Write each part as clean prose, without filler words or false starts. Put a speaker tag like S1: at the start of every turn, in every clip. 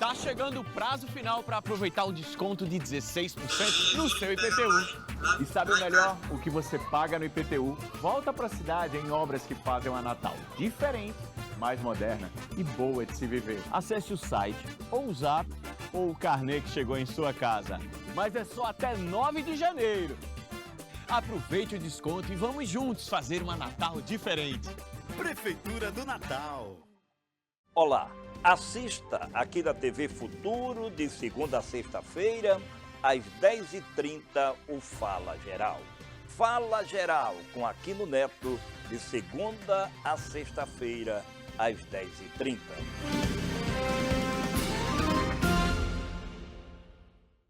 S1: Tá chegando o prazo final para aproveitar o desconto de 16% no seu IPTU. E sabe o melhor? O que você paga no IPTU volta para a cidade em obras que fazem uma Natal diferente, mais moderna e boa de se viver. Acesse o site, ou o Zap, ou o carnê que chegou em sua casa. Mas é só até 9 de janeiro. Aproveite o desconto e vamos juntos fazer uma Natal diferente.
S2: Prefeitura do Natal.
S3: Olá, assista aqui na TV Futuro, de segunda a sexta-feira, às 10h30, o Fala Geral. Fala Geral, com Aquino Neto, de segunda a sexta-feira, às 10h30.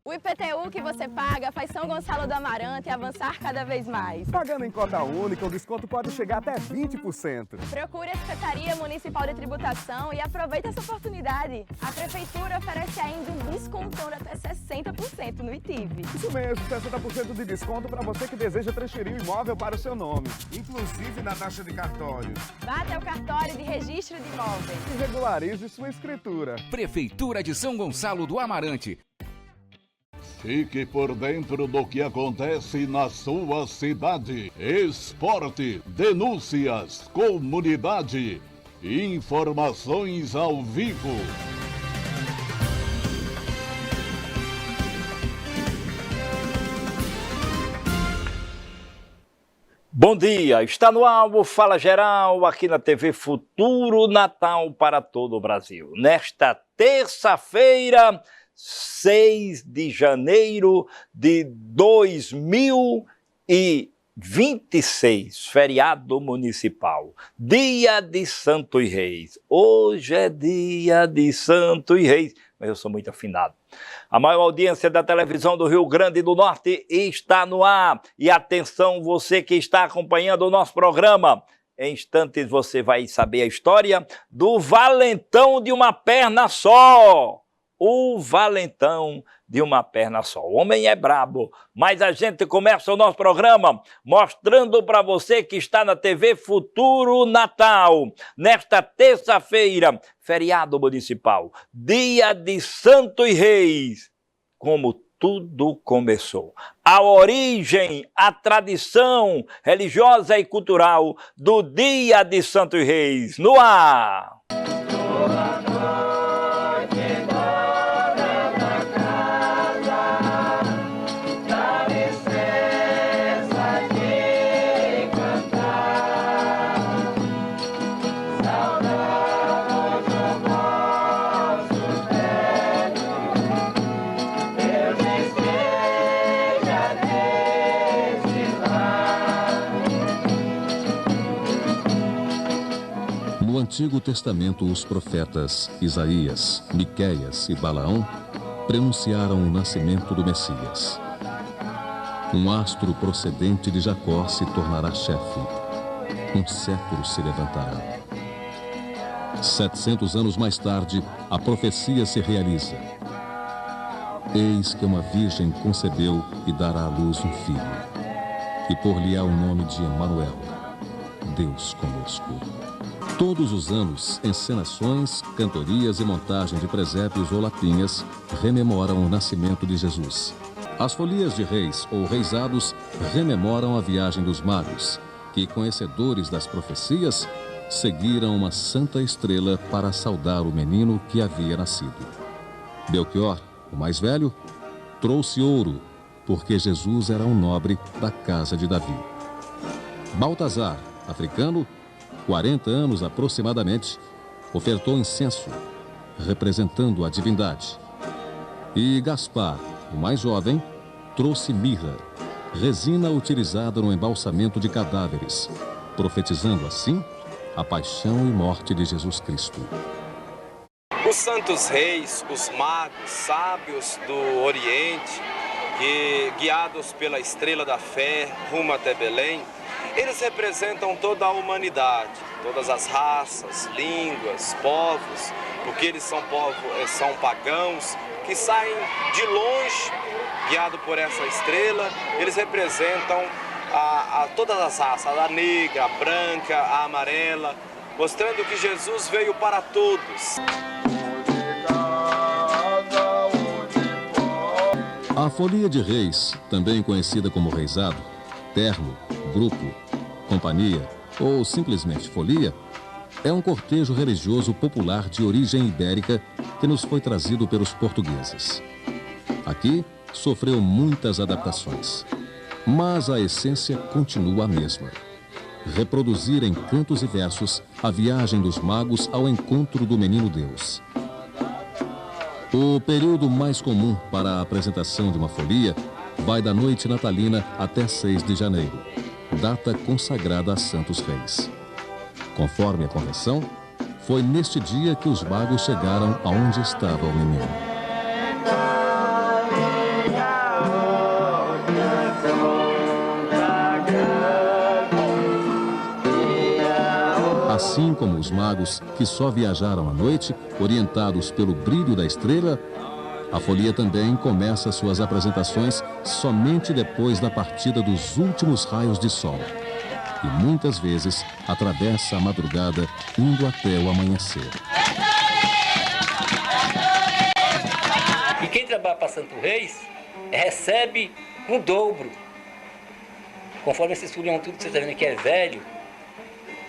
S4: O IPTU que você paga faz São Gonçalo do Amarante avançar cada vez mais.
S5: Pagando em cota única, o desconto pode chegar até 20%.
S4: Procure a Secretaria Municipal de Tributação e aproveite essa oportunidade. A Prefeitura oferece ainda um descontão de até 60% no ITIV.
S5: Isso mesmo, 60% de desconto para você que deseja transferir o imóvel para o seu nome.
S2: Inclusive na taxa de cartório.
S4: Vá até o cartório de registro de imóveis
S5: E regularize sua escritura.
S6: Prefeitura de São Gonçalo do Amarante.
S7: Fique por dentro do que acontece na sua cidade. Esporte, denúncias, comunidade, informações ao vivo.
S3: Bom dia, está no ar o Fala Geral, aqui na TV Futuro Natal para todo o Brasil. Nesta terça-feira, 6 de janeiro de 2026, feriado municipal, dia de Santos Reis. Hoje é dia de Santos Reis, mas eu sou muito afinado. A maior audiência da televisão do Rio Grande do Norte está no ar. E atenção, você que está acompanhando o nosso programa. Em instantes você vai saber a história do valentão de uma perna só. O valentão de uma perna só. O homem é brabo, mas a gente começa o nosso programa mostrando para você que está na TV Futuro Natal. Nesta terça-feira, feriado municipal, dia de Santos Reis, como tudo começou. A origem, a tradição religiosa e cultural do dia de Santos Reis. No ar!
S8: No Antigo Testamento, os profetas Isaías, Miqueias e Balaão prenunciaram o nascimento do Messias. Um astro procedente de Jacó se tornará chefe. Um cetro se levantará. 700 anos mais tarde, a profecia se realiza. Eis que uma virgem concebeu e dará à luz um filho, e por-lhe-á o nome de Emanuel, Deus conosco. Todos os anos, encenações, cantorias e montagem de presépios ou lapinhas rememoram o nascimento de Jesus. As folias de reis ou reisados rememoram a viagem dos magos, que, conhecedores das profecias, seguiram uma santa estrela para saudar o menino que havia nascido. Belchior, o mais velho, trouxe ouro, porque Jesus era um nobre da casa de Davi. Baltazar, africano, 40 anos aproximadamente, ofertou incenso, representando a divindade. E Gaspar, o mais jovem, trouxe mirra, resina utilizada no embalsamento de cadáveres, profetizando assim a paixão e morte de Jesus Cristo.
S9: Os santos reis, os magos, sábios do Oriente, que, guiados pela estrela da fé, rumo até Belém, eles representam toda a humanidade, todas as raças, línguas, povos, porque eles são pagãos que saem de longe, guiado por essa estrela. Eles representam a todas as raças, a negra, a branca, a amarela, mostrando que Jesus veio para todos.
S8: A Folia de Reis, também conhecida como reisado, terno, grupo, companhia ou simplesmente folia, é um cortejo religioso popular de origem ibérica que nos foi trazido pelos portugueses. Aqui sofreu muitas adaptações, mas a essência continua a mesma: reproduzir em cantos e versos a viagem dos magos ao encontro do menino Deus. O período mais comum para a apresentação de uma folia vai da noite natalina até 6 de janeiro, data consagrada a Santos Reis. Conforme a convenção, foi neste dia que os magos chegaram aonde estava o menino. Assim como os magos que só viajaram à noite, orientados pelo brilho da estrela, a folia também começa suas apresentações somente depois da partida dos últimos raios de sol. E muitas vezes atravessa a madrugada, indo até o amanhecer.
S10: E quem trabalha para Santo Reis recebe um dobro. Conforme esses folião tudo que você está vendo que é velho.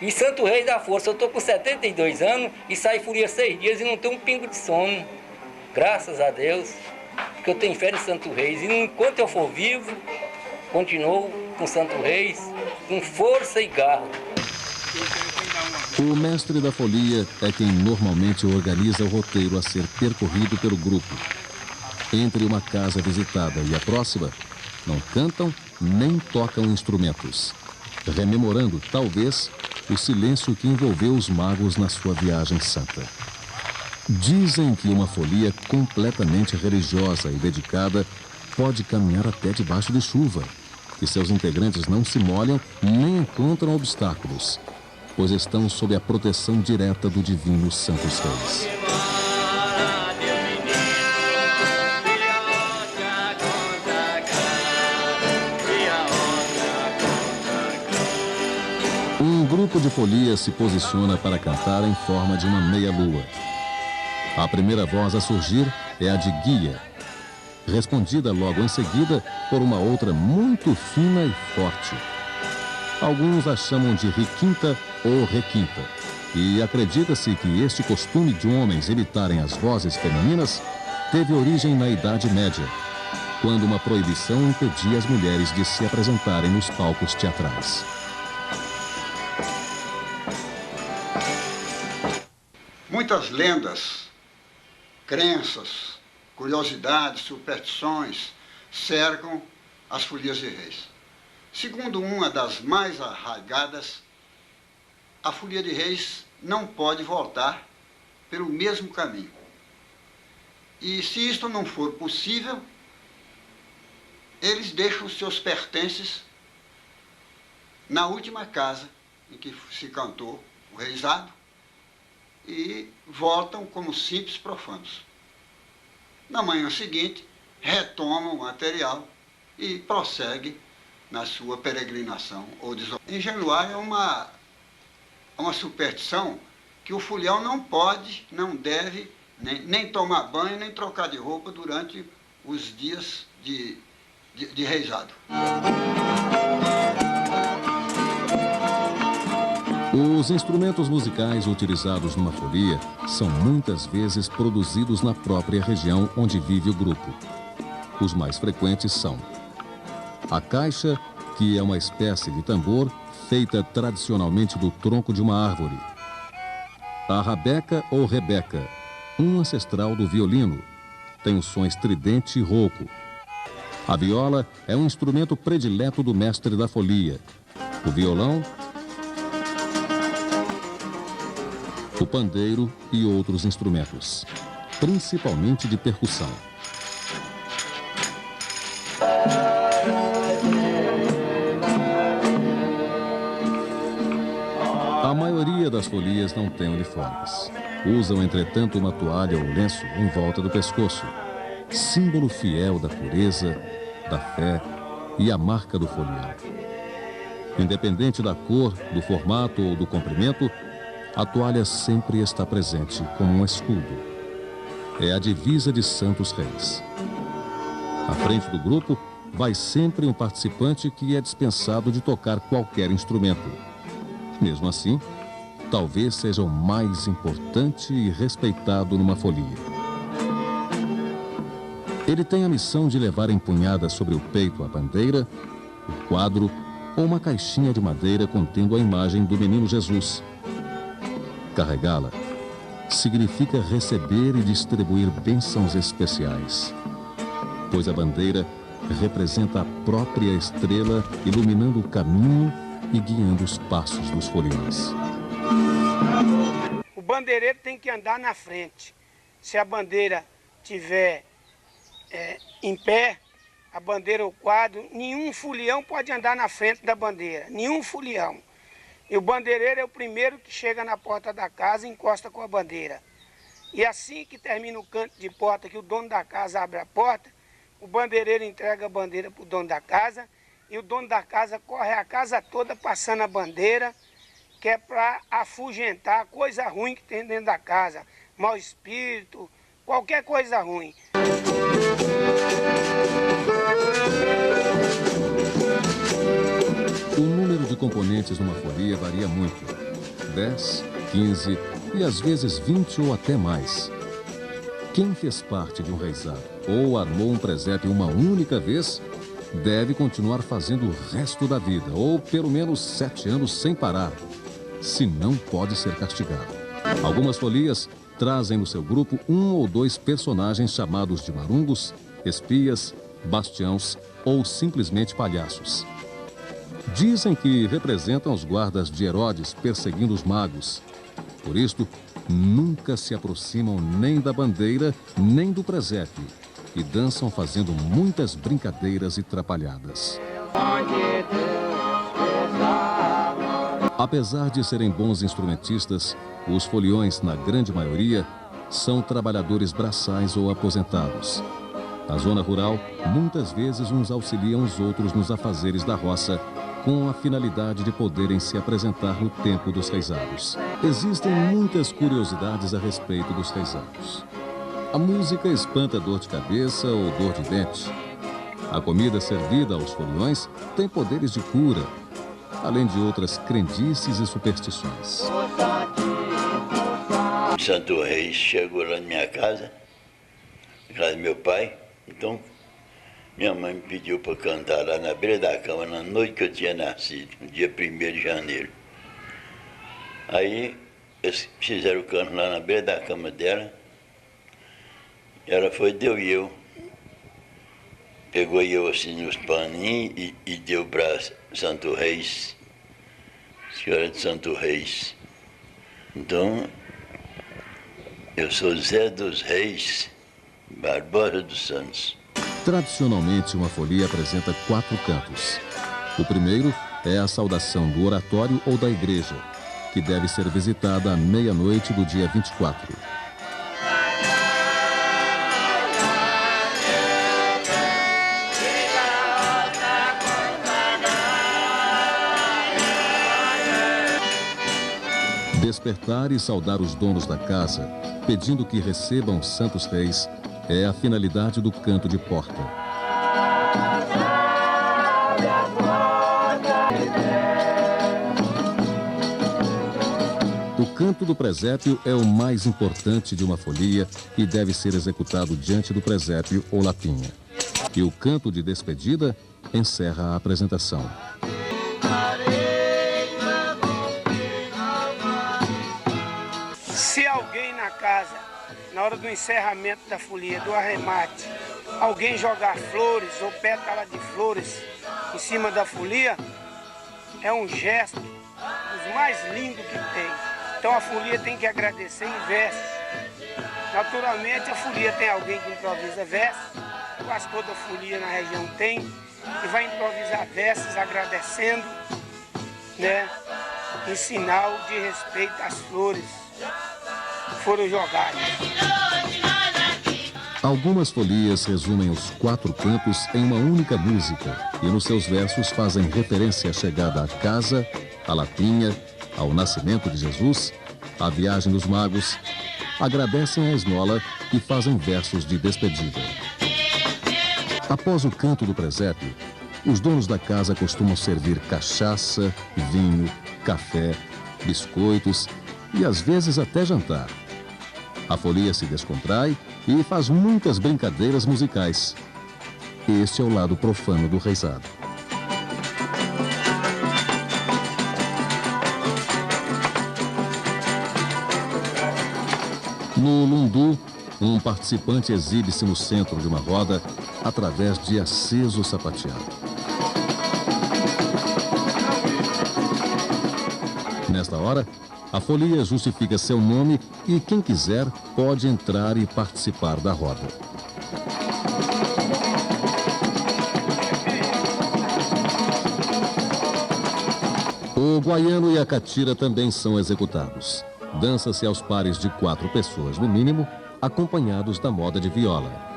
S10: E Santo Reis dá força. Eu estou com 72 anos e saio folia 6 dias e não tenho um pingo de sono. Graças a Deus, porque eu tenho fé em Santo Reis. E enquanto eu for vivo, continuo com Santo Reis, com força e garra.
S8: O mestre da folia é quem normalmente organiza o roteiro a ser percorrido pelo grupo. Entre uma casa visitada e a próxima, não cantam nem tocam instrumentos, rememorando, talvez, o silêncio que envolveu os magos na sua viagem santa. Dizem que uma folia completamente religiosa e dedicada pode caminhar até debaixo de chuva, que seus integrantes não se molham nem encontram obstáculos, pois estão sob a proteção direta do divino Santos Reis. Um grupo de folia se posiciona para cantar em forma de uma meia-lua. A primeira voz a surgir é a de guia, respondida logo em seguida por uma outra muito fina e forte. Alguns a chamam de riquinta ou requinta, e acredita-se que este costume de homens imitarem as vozes femininas teve origem na Idade Média, quando uma proibição impedia as mulheres de se apresentarem nos palcos teatrais.
S11: Muitas lendas, crenças, curiosidades, superstições cercam as folias de reis. Segundo uma das mais arraigadas, a folia de reis não pode voltar pelo mesmo caminho. E se isto não for possível, eles deixam os seus pertences na última casa em que se cantou o reisado e voltam como simples profanos. Na manhã seguinte, retomam o material e prosseguem na sua peregrinação ou deslocamento. Em Januário é uma superstição que o folião não pode, não deve nem tomar banho, nem trocar de roupa durante os dias de reisado.
S8: Os instrumentos musicais utilizados numa folia são muitas vezes produzidos na própria região onde vive o grupo. Os mais frequentes são a caixa, que é uma espécie de tambor feita tradicionalmente do tronco de uma árvore. A rabeca ou rebeca, um ancestral do violino, tem o som estridente e rouco. A viola é um instrumento predileto do mestre da folia. O violão, o pandeiro e outros instrumentos, principalmente de percussão. A maioria das folias não tem uniformes. Usam, entretanto, uma toalha ou lenço em volta do pescoço, símbolo fiel da pureza, da fé e a marca do folião. Independente da cor, do formato ou do comprimento, a toalha sempre está presente como um escudo. É a divisa de Santos Reis. À frente do grupo, vai sempre um participante que é dispensado de tocar qualquer instrumento. Mesmo assim, talvez seja o mais importante e respeitado numa folia. Ele tem a missão de levar empunhada sobre o peito a bandeira, o quadro ou uma caixinha de madeira contendo a imagem do menino Jesus. Carregá-la significa receber e distribuir bênçãos especiais, pois a bandeira representa a própria estrela iluminando o caminho e guiando os passos dos foliões.
S12: O bandeireiro tem que andar na frente. Se a bandeira tiver em pé, a bandeira ou quadro, nenhum folião pode andar na frente da bandeira, nenhum folião. E o bandeireiro é o primeiro que chega na porta da casa e encosta com a bandeira. E assim que termina o canto de porta, que o dono da casa abre a porta, o bandeireiro entrega a bandeira para o dono da casa e o dono da casa corre a casa toda passando a bandeira, que é para afugentar coisa ruim que tem dentro da casa, mau espírito, qualquer coisa ruim.
S8: O número de componentes numa folia varia muito. 10, 15 e às vezes 20 ou até mais. Quem fez parte de um reizado ou armou um presépio uma única vez, deve continuar fazendo o resto da vida, ou pelo menos 7 anos sem parar, senão pode ser castigado. Algumas folias trazem no seu grupo 1 ou 2 personagens chamados de marungos, espias, bastiãos ou simplesmente palhaços. Dizem que representam os guardas de Herodes perseguindo os magos. Por isto, nunca se aproximam nem da bandeira, nem do presépio, e dançam fazendo muitas brincadeiras e trapalhadas. Apesar de serem bons instrumentistas, os foliões, na grande maioria, são trabalhadores braçais ou aposentados. Na zona rural, muitas vezes uns auxiliam os outros nos afazeres da roça, com a finalidade de poderem se apresentar no tempo dos reisados. Existem muitas curiosidades a respeito dos reisados. A música espanta dor de cabeça ou dor de dente. A comida servida aos foliões tem poderes de cura, além de outras crendices e superstições.
S13: Santo Reis chegou lá na minha casa, na casa do meu pai. Então, minha mãe me pediu para cantar lá na beira da cama, na noite que eu tinha nascido, no dia 1º de janeiro. Aí, eles fizeram o canto lá na beira da cama dela. Ela foi, deu e eu. Pegou eu assim nos paninhos e deu para Santo Reis, Senhora de Santo Reis. Então, eu sou Zé dos Reis, Barbosa dos Santos.
S8: Tradicionalmente, uma folia apresenta 4 cantos. O primeiro é a saudação do oratório ou da igreja, que deve ser visitada à meia-noite do dia 24. Despertar e saudar os donos da casa, pedindo que recebam os santos reis, é a finalidade do canto de porta. O canto do presépio é o mais importante de uma folia e deve ser executado diante do presépio ou lapinha. E o canto de despedida encerra a apresentação.
S12: Se alguém na casa, na hora do encerramento da folia, do arremate, alguém jogar flores ou pétala de flores em cima da folia, é um gesto dos mais lindos que tem. Então a folia tem que agradecer em versos. Naturalmente a folia tem alguém que improvisa versos, quase toda folia na região tem, e vai improvisar versos agradecendo, né, em sinal de respeito às flores que foram jogadas.
S8: Algumas folias resumem os 4 cantos em uma única música e nos seus versos fazem referência à chegada à casa, à lapinha, ao nascimento de Jesus, à viagem dos magos, agradecem a esmola e fazem versos de despedida. Após o canto do presépio, os donos da casa costumam servir cachaça, vinho, café, biscoitos e às vezes até jantar. A folia se descontrai e faz muitas brincadeiras musicais. Este é o lado profano do reisado. No lundu, um participante exibe-se no centro de uma roda através de aceso sapateado. Nesta hora, a folia justifica seu nome e quem quiser pode entrar e participar da roda. O guaiano e a catira também são executados. Dança-se aos pares de 4 pessoas no mínimo, acompanhados da moda de viola.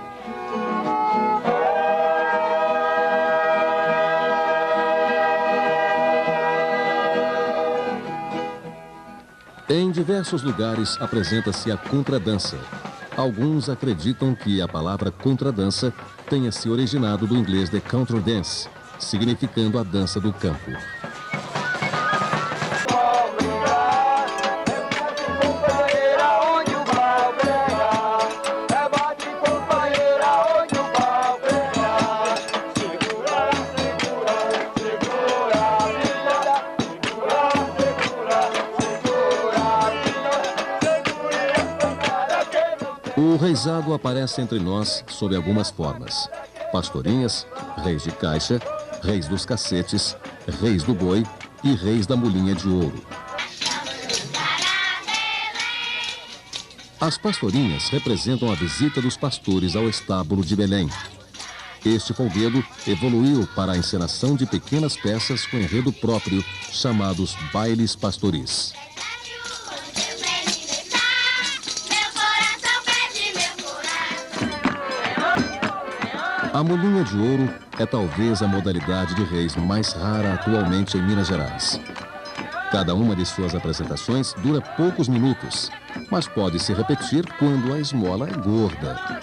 S8: Em diversos lugares apresenta-se a contradança. Alguns acreditam que a palavra contradança tenha se originado do inglês de counter dance, significando a dança do campo. O reisado aparece entre nós sob algumas formas: pastorinhas, reis de caixa, reis dos cacetes, reis do boi e reis da mulinha de ouro. As pastorinhas representam a visita dos pastores ao estábulo de Belém. Este folguedo evoluiu para a encenação de pequenas peças com enredo próprio, chamados bailes pastoris. A mulinha de ouro é talvez a modalidade de reis mais rara atualmente em Minas Gerais. Cada uma de suas apresentações dura poucos minutos, mas pode se repetir quando a esmola é gorda.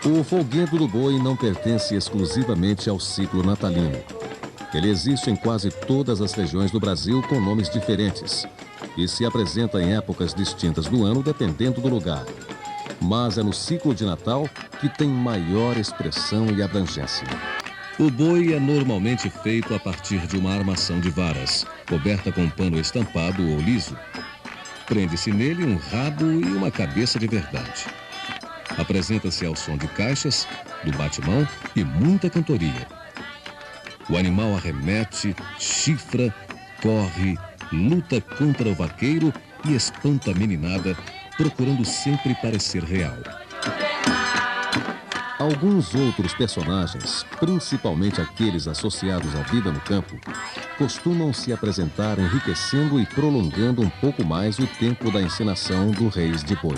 S8: O folguedo do boi não pertence exclusivamente ao ciclo natalino. Ele existe em quase todas as regiões do Brasil com nomes diferentes e se apresenta em épocas distintas do ano, dependendo do lugar. Mas é no ciclo de Natal que tem maior expressão e abrangência. O boi é normalmente feito a partir de uma armação de varas, coberta com pano estampado ou liso. Prende-se nele um rabo e uma cabeça de verdade. Apresenta-se ao som de caixas, do bate-mão e muita cantoria. O animal arremete, chifra, corre, luta contra o vaqueiro e espanta a meninada, procurando sempre parecer real. Alguns outros personagens, principalmente aqueles associados à vida no campo, costumam se apresentar enriquecendo e prolongando um pouco mais o tempo da encenação do Reis de Boi.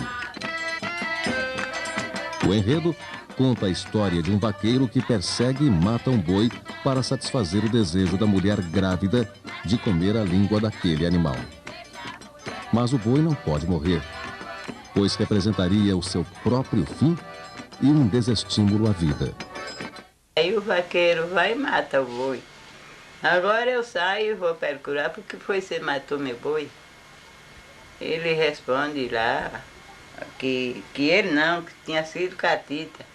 S8: O enredo conta a história de um vaqueiro que persegue e mata um boi para satisfazer o desejo da mulher grávida de comer a língua daquele animal. Mas o boi não pode morrer, pois representaria o seu próprio fim e um desestímulo à vida.
S14: Aí o vaqueiro vai e mata o boi. Agora eu saio e vou procurar porque foi você matou meu boi. Ele responde lá que ele não, que tinha sido Catita.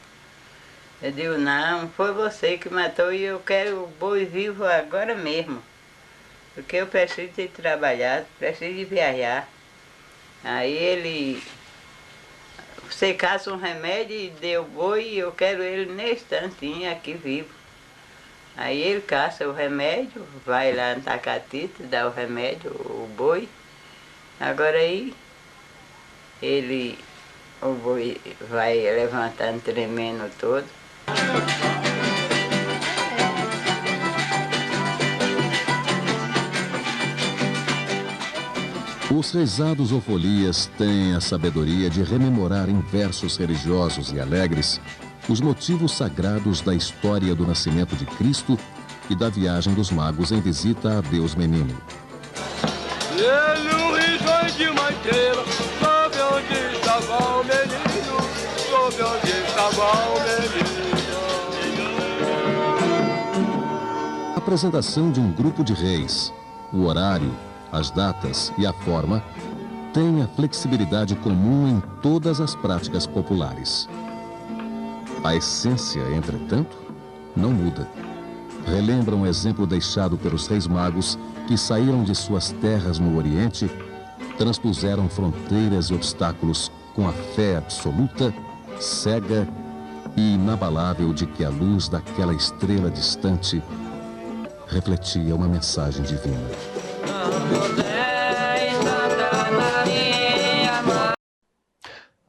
S14: Eu digo, não, foi você que matou e eu quero o boi vivo agora mesmo. Porque eu preciso de trabalhar, preciso de viajar. Aí ele, você caça um remédio e deu o boi e eu quero ele nesse instantinho aqui vivo. Aí ele caça o remédio, vai lá na Catita, dá o remédio, o boi. Agora aí, o boi vai levantando, tremendo todo.
S8: Os reisados ou folias têm a sabedoria de rememorar em versos religiosos e alegres os motivos sagrados da história do nascimento de Cristo e da viagem dos magos em visita a Deus Menino.
S15: No horizonte de uma estrela, soube onde estava o menino, soube onde estava o menino.
S8: A apresentação de um grupo de reis, o horário, as datas e a forma tem a flexibilidade comum em todas as práticas populares. A essência, entretanto, não muda. Relembra um exemplo deixado pelos reis magos que saíram de suas terras no Oriente, transpuseram fronteiras e obstáculos com a fé absoluta, cega e inabalável de que a luz daquela estrela distante refletia uma mensagem divina.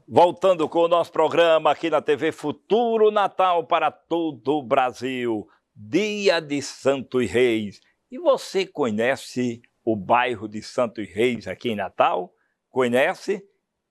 S3: Voltando com o nosso programa aqui na TV Futuro Natal para todo o Brasil, Dia de Santos Reis. E você conhece o bairro de Santos Reis aqui em Natal? Conhece?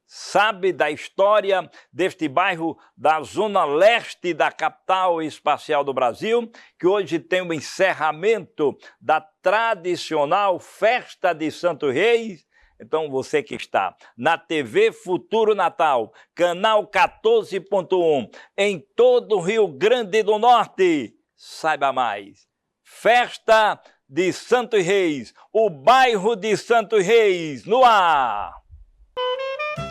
S3: Sabe da história deste bairro da zona leste da capital espacial do Brasil, que hoje tem o encerramento da tradicional Festa de Santos Reis? Então você que está na TV Futuro Natal, canal 14.1, em todo o Rio Grande do Norte, saiba mais. Festa de Santos Reis, o bairro de Santos Reis, no ar!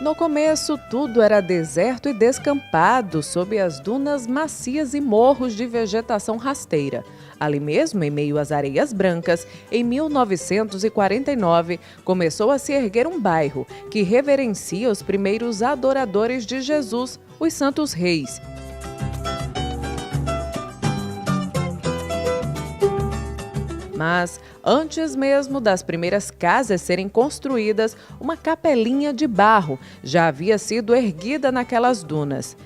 S16: No começo, tudo era deserto e descampado, sob as dunas macias e morros de vegetação rasteira. Ali mesmo, em meio às areias brancas, em 1949, começou a se erguer um bairro que reverencia os primeiros adoradores de Jesus, os Santos Reis. Mas, antes mesmo das primeiras casas serem construídas, uma capelinha de barro já havia sido erguida naquelas dunas.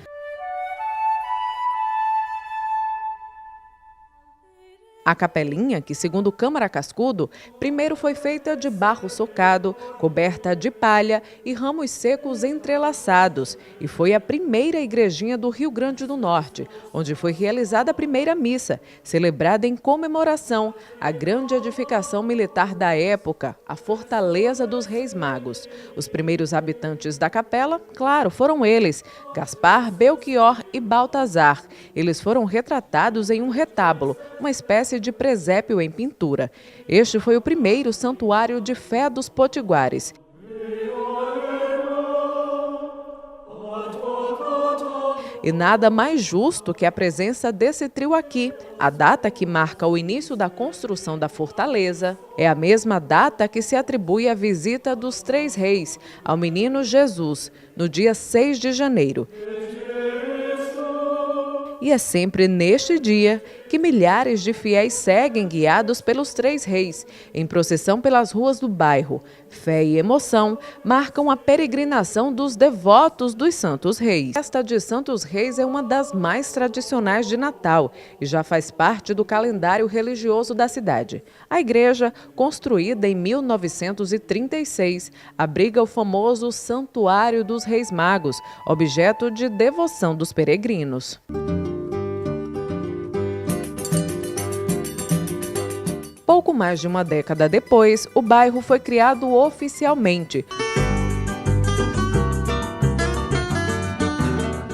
S16: A capelinha, que segundo Câmara Cascudo, primeiro foi feita de barro socado, coberta de palha e ramos secos entrelaçados, e foi a primeira igrejinha do Rio Grande do Norte, onde foi realizada a primeira missa, celebrada em comemoração à grande edificação militar da época, a Fortaleza dos Reis Magos. Os primeiros habitantes da capela, claro, foram eles, Gaspar, Belchior e Baltazar. Eles foram retratados em um retábulo, uma espécie de presépio em pintura. Este foi o primeiro santuário de fé dos potiguares. E nada mais justo que a presença desse trio aqui. A data que marca o início da construção da fortaleza é a mesma data que se atribui à visita dos três reis ao menino Jesus, no dia 6 de janeiro. E é sempre neste dia que milhares de fiéis seguem guiados pelos três reis, em procissão pelas ruas do bairro. Fé e emoção marcam a peregrinação dos devotos dos Santos Reis. A festa de Santos Reis é uma das mais tradicionais de Natal e já faz parte do calendário religioso da cidade. A igreja, construída em 1936, abriga o famoso Santuário dos Reis Magos, objeto de devoção dos peregrinos. Pouco mais de uma década depois, o bairro foi criado oficialmente.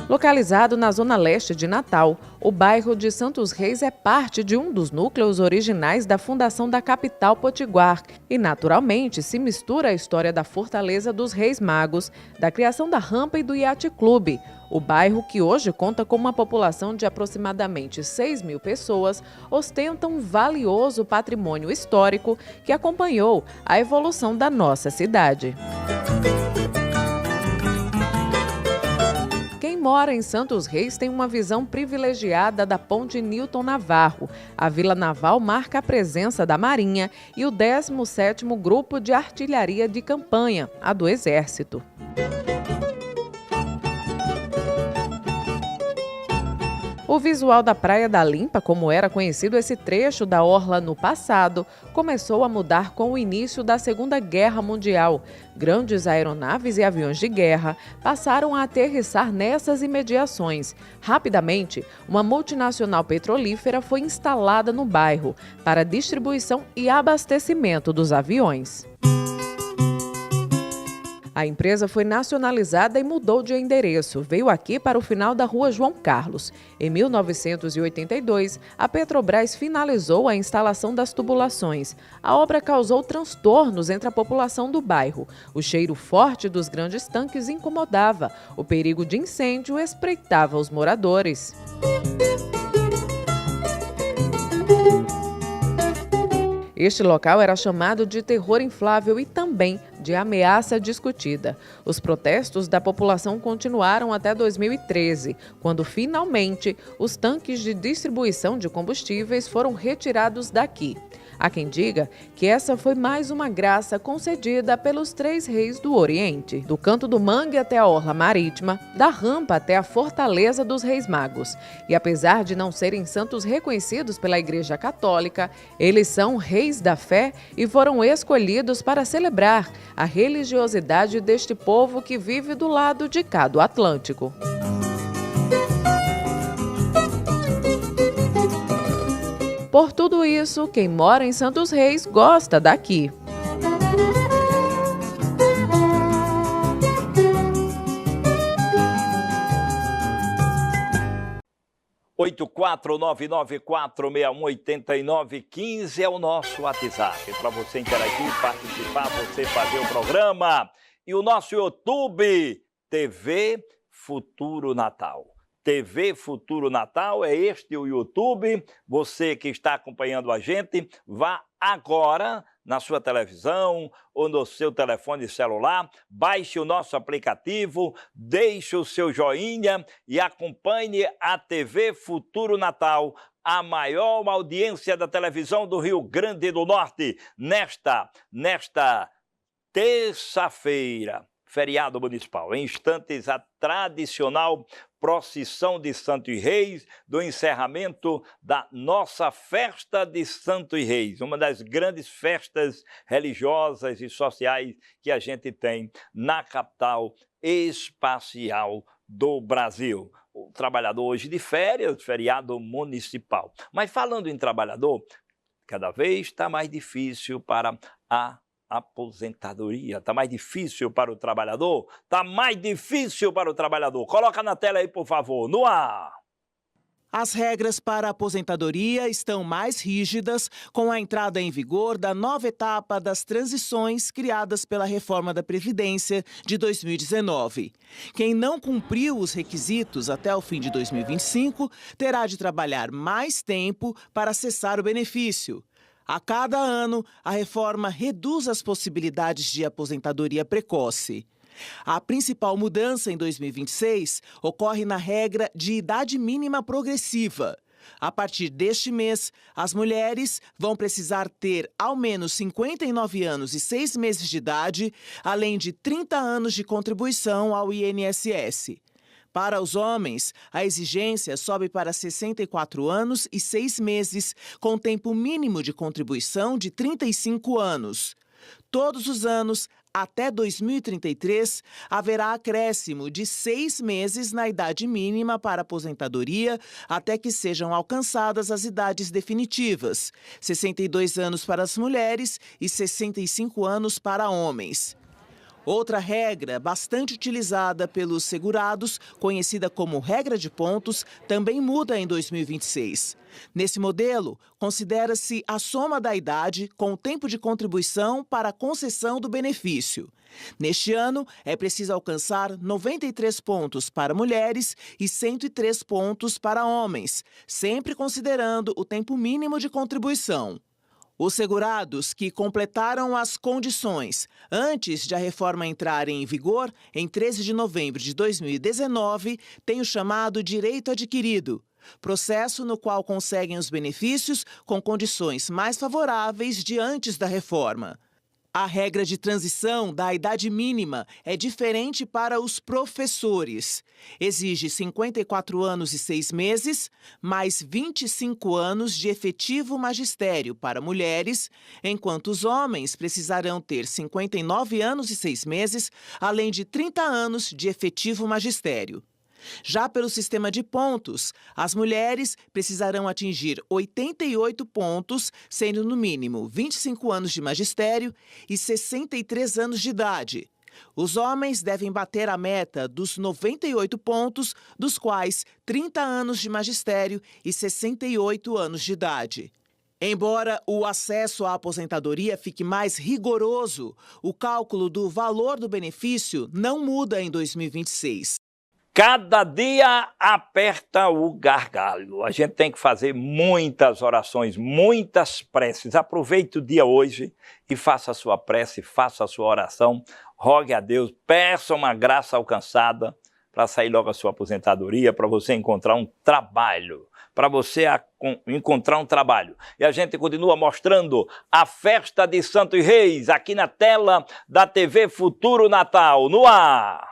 S16: Localizado na zona leste de Natal, o bairro de Santos Reis é parte de um dos núcleos originais da fundação da capital potiguar e, naturalmente, se mistura a história da Fortaleza dos Reis Magos, da criação da rampa e do Yacht Clube. O bairro, que hoje conta com uma população de aproximadamente 6.000 pessoas, ostenta um valioso patrimônio histórico que acompanhou a evolução da nossa cidade. Quem mora em Santos Reis tem uma visão privilegiada da Ponte Newton Navarro. A Vila Naval marca a presença da Marinha e o 17º Grupo de Artilharia de Campanha, a do Exército. O visual da Praia da Limpa, como era conhecido esse trecho da orla no passado, começou a mudar com o início da Segunda Guerra Mundial. Grandes aeronaves e aviões de guerra passaram a aterrissar nessas imediações. Rapidamente, uma multinacional petrolífera foi instalada no bairro para distribuição e abastecimento dos aviões. A empresa foi nacionalizada e mudou de endereço. Veio aqui para o final da Rua João Carlos. Em 1982, a Petrobras finalizou a instalação das tubulações. A obra causou transtornos entre a população do bairro. O cheiro forte dos grandes tanques incomodava. O perigo de incêndio espreitava os moradores. Este local era chamado de terror inflável e também de ameaça discutida. Os protestos da população continuaram até 2013, quando finalmente os tanques de distribuição de combustíveis foram retirados daqui. Há quem diga que essa foi mais uma graça concedida pelos 3 reis do Oriente, do Canto do Mangue até a Orla Marítima, da Rampa até a Fortaleza dos Reis Magos. E apesar de não serem santos reconhecidos pela Igreja Católica, eles são reis da fé e foram escolhidos para celebrar a religiosidade deste povo que vive do lado de cá do Atlântico. Por tudo isso, quem mora em Santos Reis gosta daqui.
S3: Oito 84994618915 é o nosso WhatsApp para você interagir, participar, você fazer o programa. E o nosso YouTube, TV Futuro Natal. TV Futuro Natal, é este o YouTube. Você que está acompanhando a gente, vá agora na sua televisão ou no seu telefone celular, baixe o nosso aplicativo, deixe o seu joinha e acompanhe a TV Futuro Natal, a maior audiência da televisão do Rio Grande do Norte, nesta terça-feira, feriado municipal. Em instantes, a tradicional procissão de Santos Reis, do encerramento da nossa festa de Santos Reis, uma das grandes festas religiosas e sociais que a gente tem na capital espacial do Brasil. O trabalhador hoje de férias, feriado municipal. Mas falando em trabalhador, cada vez está mais difícil para a aposentadoria. Está mais difícil para o trabalhador? Está mais difícil para o trabalhador. Coloca na tela aí, por favor, no ar.
S17: As regras para a aposentadoria estão mais rígidas com a entrada em vigor da nova etapa das transições criadas pela reforma da Previdência de 2019. Quem não cumpriu os requisitos até o fim de 2025 terá de trabalhar mais tempo para acessar o benefício. A cada ano, a reforma reduz as possibilidades de aposentadoria precoce. A principal mudança em 2026 ocorre na regra de idade mínima progressiva. A partir deste mês, as mulheres vão precisar ter ao menos 59 anos e 6 meses de idade, além de 30 anos de contribuição ao INSS. Para os homens, a exigência sobe para 64 anos e 6 meses, com tempo mínimo de contribuição de 35 anos. Todos os anos, até 2033, haverá acréscimo de 6 meses na idade mínima para aposentadoria, até que sejam alcançadas as idades definitivas, 62 anos para as mulheres e 65 anos para homens. Outra regra bastante utilizada pelos segurados, conhecida como regra de pontos, também muda em 2026. Nesse modelo, considera-se a soma da idade com o tempo de contribuição para a concessão do benefício. Neste ano, é preciso alcançar 93 pontos para mulheres e 103 pontos para homens, sempre considerando o tempo mínimo de contribuição. Os segurados que completaram as condições antes de a reforma entrar em vigor, em 13 de novembro de 2019, têm o chamado direito adquirido, processo no qual conseguem os benefícios com condições mais favoráveis de antes da reforma. A regra de transição da idade mínima é diferente para os professores. Exige 54 anos e 6 meses, mais 25 anos de efetivo magistério para mulheres, enquanto os homens precisarão ter 59 anos e 6 meses, além de 30 anos de efetivo magistério. Já pelo sistema de pontos, as mulheres precisarão atingir 88 pontos, sendo no mínimo 25 anos de magistério e 63 anos de idade. Os homens devem bater a meta dos 98 pontos, dos quais 30 anos de magistério e 68 anos de idade. Embora o acesso à aposentadoria fique mais rigoroso, o cálculo do valor do benefício não muda em 2026.
S3: Cada dia aperta o gargalo. A gente tem que fazer muitas orações, muitas preces. Aproveite o dia hoje e faça a sua prece, faça a sua oração. Rogue a Deus, peça uma graça alcançada para sair logo a sua aposentadoria, para você encontrar um trabalho. E a gente continua mostrando a festa de Santos Reis aqui na tela da TV Futuro Natal. No ar!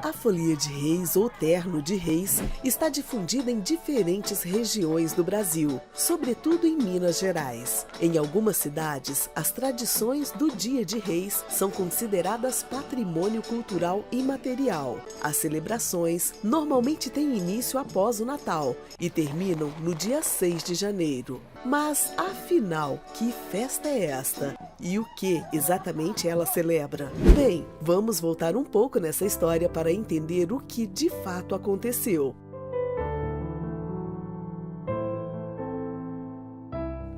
S18: A folia de reis ou terno de reis está difundida em diferentes regiões do Brasil, sobretudo em Minas Gerais. Em algumas cidades, as tradições do Dia de Reis são consideradas patrimônio cultural imaterial. As celebrações normalmente têm início após o Natal e terminam no dia 6 de janeiro. Mas, afinal, que festa é esta? E o que exatamente ela celebra? Bem, vamos voltar um pouco nessa história para entender o que de fato aconteceu.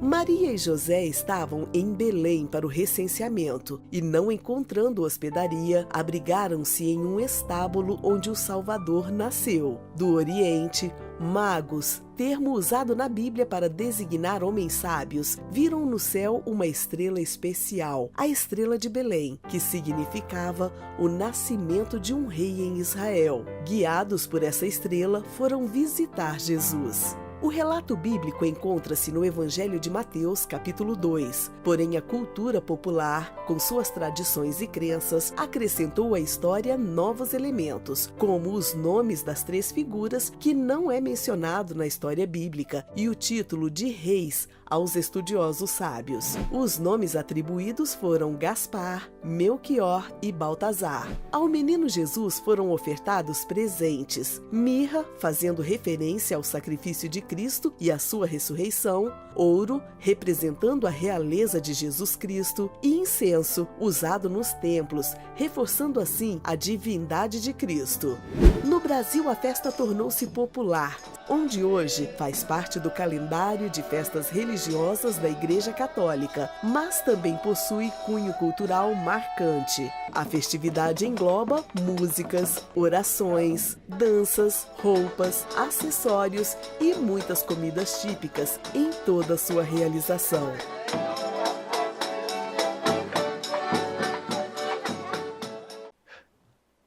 S18: Maria e José estavam em Belém para o recenseamento e, não encontrando hospedaria, abrigaram-se em um estábulo onde o Salvador nasceu. Do Oriente, magos, termo usado na Bíblia para designar homens sábios, viram no céu uma estrela especial, a estrela de Belém, que significava o nascimento de um rei em Israel. Guiados por essa estrela, foram visitar Jesus. O relato bíblico encontra-se no Evangelho de Mateus, capítulo 2. Porém, a cultura popular, com suas tradições e crenças, acrescentou à história novos elementos, como os nomes das 3 figuras que não é mencionado na história bíblica e o título de reis aos estudiosos sábios. Os nomes atribuídos foram Gaspar, Melquior e Baltazar. Ao menino Jesus foram ofertados presentes: mirra, fazendo referência ao sacrifício de Cristo e à sua ressurreição; ouro, representando a realeza de Jesus Cristo; e incenso, usado nos templos, reforçando assim a divindade de Cristo. No Brasil, a festa tornou-se popular, onde hoje faz parte do calendário de festas religiosas da Igreja Católica, mas também possui cunho cultural marcante. A festividade engloba músicas, orações, danças, roupas, acessórios e muitas comidas típicas em toda a sua realização.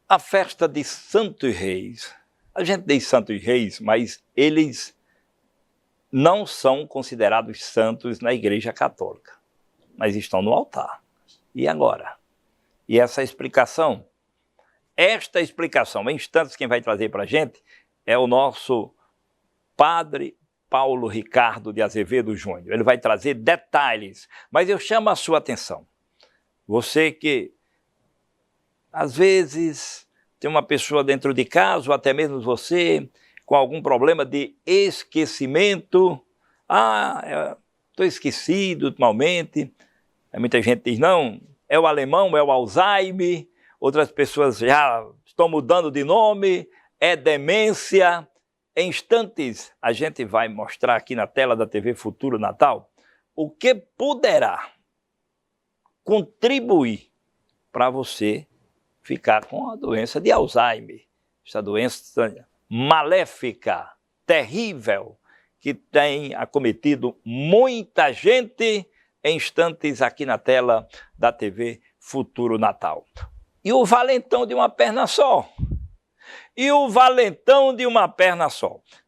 S3: A festa de Santos Reis. A gente diz Santos Reis, mas eles não são considerados santos na Igreja Católica, mas estão no altar. E agora? E esta explicação, em instantes, quem vai trazer para a gente é o nosso Padre Paulo Ricardo de Azevedo Júnior. Ele vai trazer detalhes, mas eu chamo a sua atenção. Você que, às vezes, tem uma pessoa dentro de casa, ou até mesmo você, com algum problema de esquecimento. Estou esquecido ultimamente. Muita gente diz, não, é o alemão, é o Alzheimer. Outras pessoas já estão mudando de nome, é demência. Em instantes, a gente vai mostrar aqui na tela da TV Futuro Natal o que poderá contribuir para você ficar com a doença de Alzheimer. Essa doença maléfica, terrível, que tem acometido muita gente. Em instantes aqui na tela da TV Futuro Natal. E o valentão de uma perna só.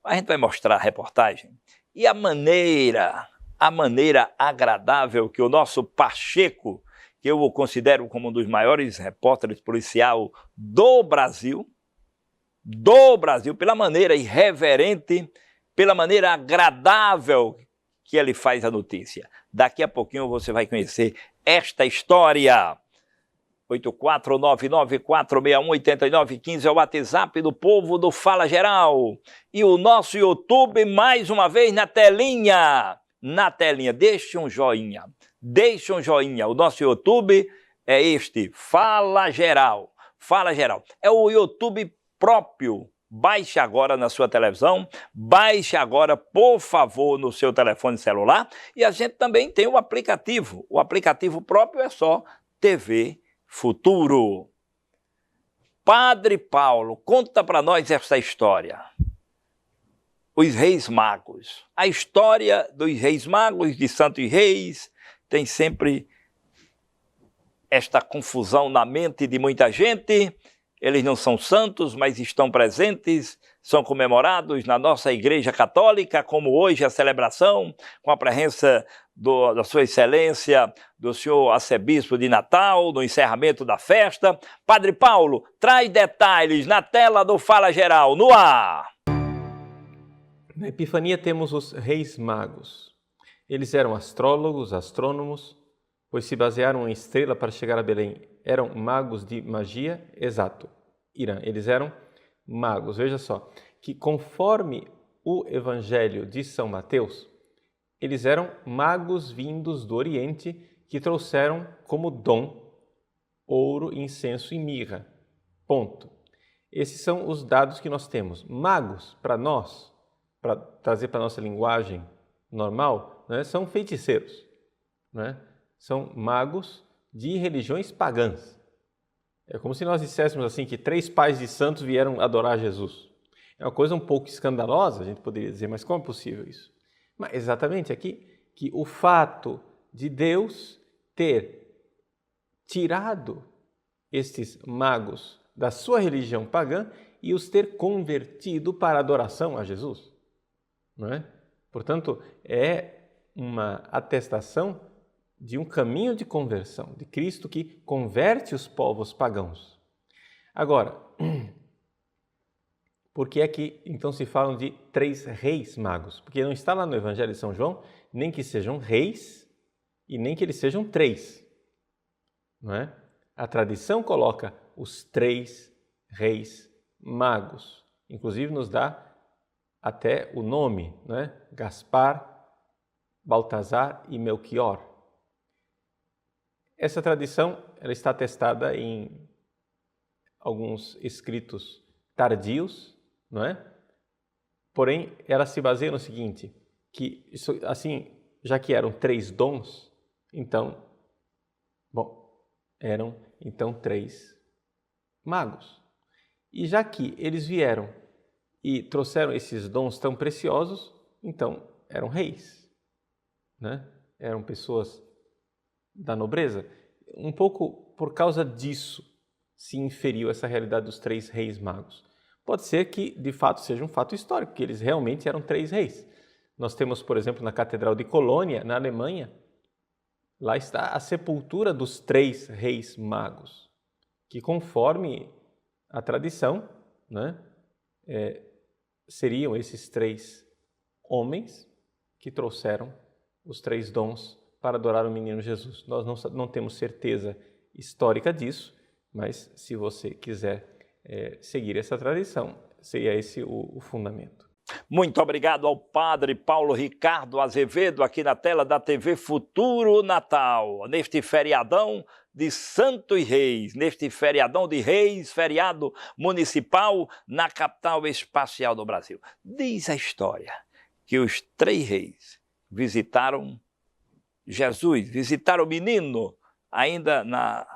S3: A gente vai mostrar a reportagem e a maneira a maneira agradável que o nosso Pacheco, que eu o considero como um dos maiores repórteres policial do Brasil, pela maneira irreverente, pela maneira agradável que ele faz a notícia. Daqui a pouquinho você vai conhecer esta história. 8499-461-8915 é o WhatsApp do povo do Fala Geral. E o nosso YouTube, mais uma vez, na telinha. Na telinha, deixe um joinha. Deixe um joinha. O nosso YouTube é este, Fala Geral. Fala Geral. É o YouTube próprio. Baixe agora na sua televisão, baixe agora, por favor, no seu telefone celular. E a gente também tem o aplicativo. O aplicativo próprio é só TV Futuro. Padre Paulo, conta para nós essa história. Os Reis Magos. A história dos Reis Magos, de Santos Reis, tem sempre esta confusão na mente de muita gente. Eles não são santos, mas estão presentes, são comemorados na nossa Igreja Católica, como hoje a celebração, com a presença da Sua Excelência, do senhor Arcebispo de Natal, no encerramento da festa. Padre Paulo, traz detalhes na tela do Fala Geral, no ar!
S19: Na Epifania temos os Reis Magos. Eles eram astrólogos, astrônomos, pois se basearam em estrela para chegar a Belém. Eram magos de magia, exato, Irã. Eles eram magos. Veja só, que conforme o Evangelho de São Mateus, eles eram magos vindos do Oriente que trouxeram como dom ouro, incenso e mirra. Ponto. Esses são os dados que nós temos. Magos, para nós, para trazer para a nossa linguagem normal, né, são feiticeiros, né? São magos de religiões pagãs. É como se nós disséssemos assim que 3 pais de santos vieram adorar Jesus. É uma coisa um pouco escandalosa, a gente poderia dizer, mas como é possível isso? Mas exatamente aqui que o fato de Deus ter tirado estes magos da sua religião pagã e os ter convertido para a adoração a Jesus, não é? Portanto, é uma atestação de um caminho de conversão, de Cristo que converte os povos pagãos. Agora, por que é que então se falam de 3 reis magos? Porque não está lá no Evangelho de São João nem que sejam reis e nem que eles sejam 3. Não é? A tradição coloca os 3 reis magos. Inclusive nos dá até o nome, não é? Gaspar, Baltazar e Melquior. Essa tradição ela está atestada em alguns escritos tardios, não é? Porém, ela se baseia no seguinte, que isso, assim, já que eram 3 dons, então, eram então 3 magos. E já que eles vieram e trouxeram esses dons tão preciosos, então eram reis, né? Eram pessoas da nobreza. Um pouco por causa disso se inferiu essa realidade dos 3 reis magos. Pode ser que, de fato, seja um fato histórico, que eles realmente eram 3 reis. Nós temos, por exemplo, na Catedral de Colônia, na Alemanha, lá está a sepultura dos 3 reis magos, que conforme a tradição, né, seriam esses 3 homens que trouxeram os 3 dons para adorar o menino Jesus. Nós não temos certeza histórica disso, mas se você quiser seguir essa tradição, seria esse o fundamento.
S3: Muito obrigado ao Padre Paulo Ricardo Azevedo, aqui na tela da TV Futuro Natal, neste feriadão de Santos Reis, neste feriadão de Reis, feriado municipal na capital espacial do Brasil. Diz a história que os 3 reis visitaram Jesus, visitaram o menino ainda na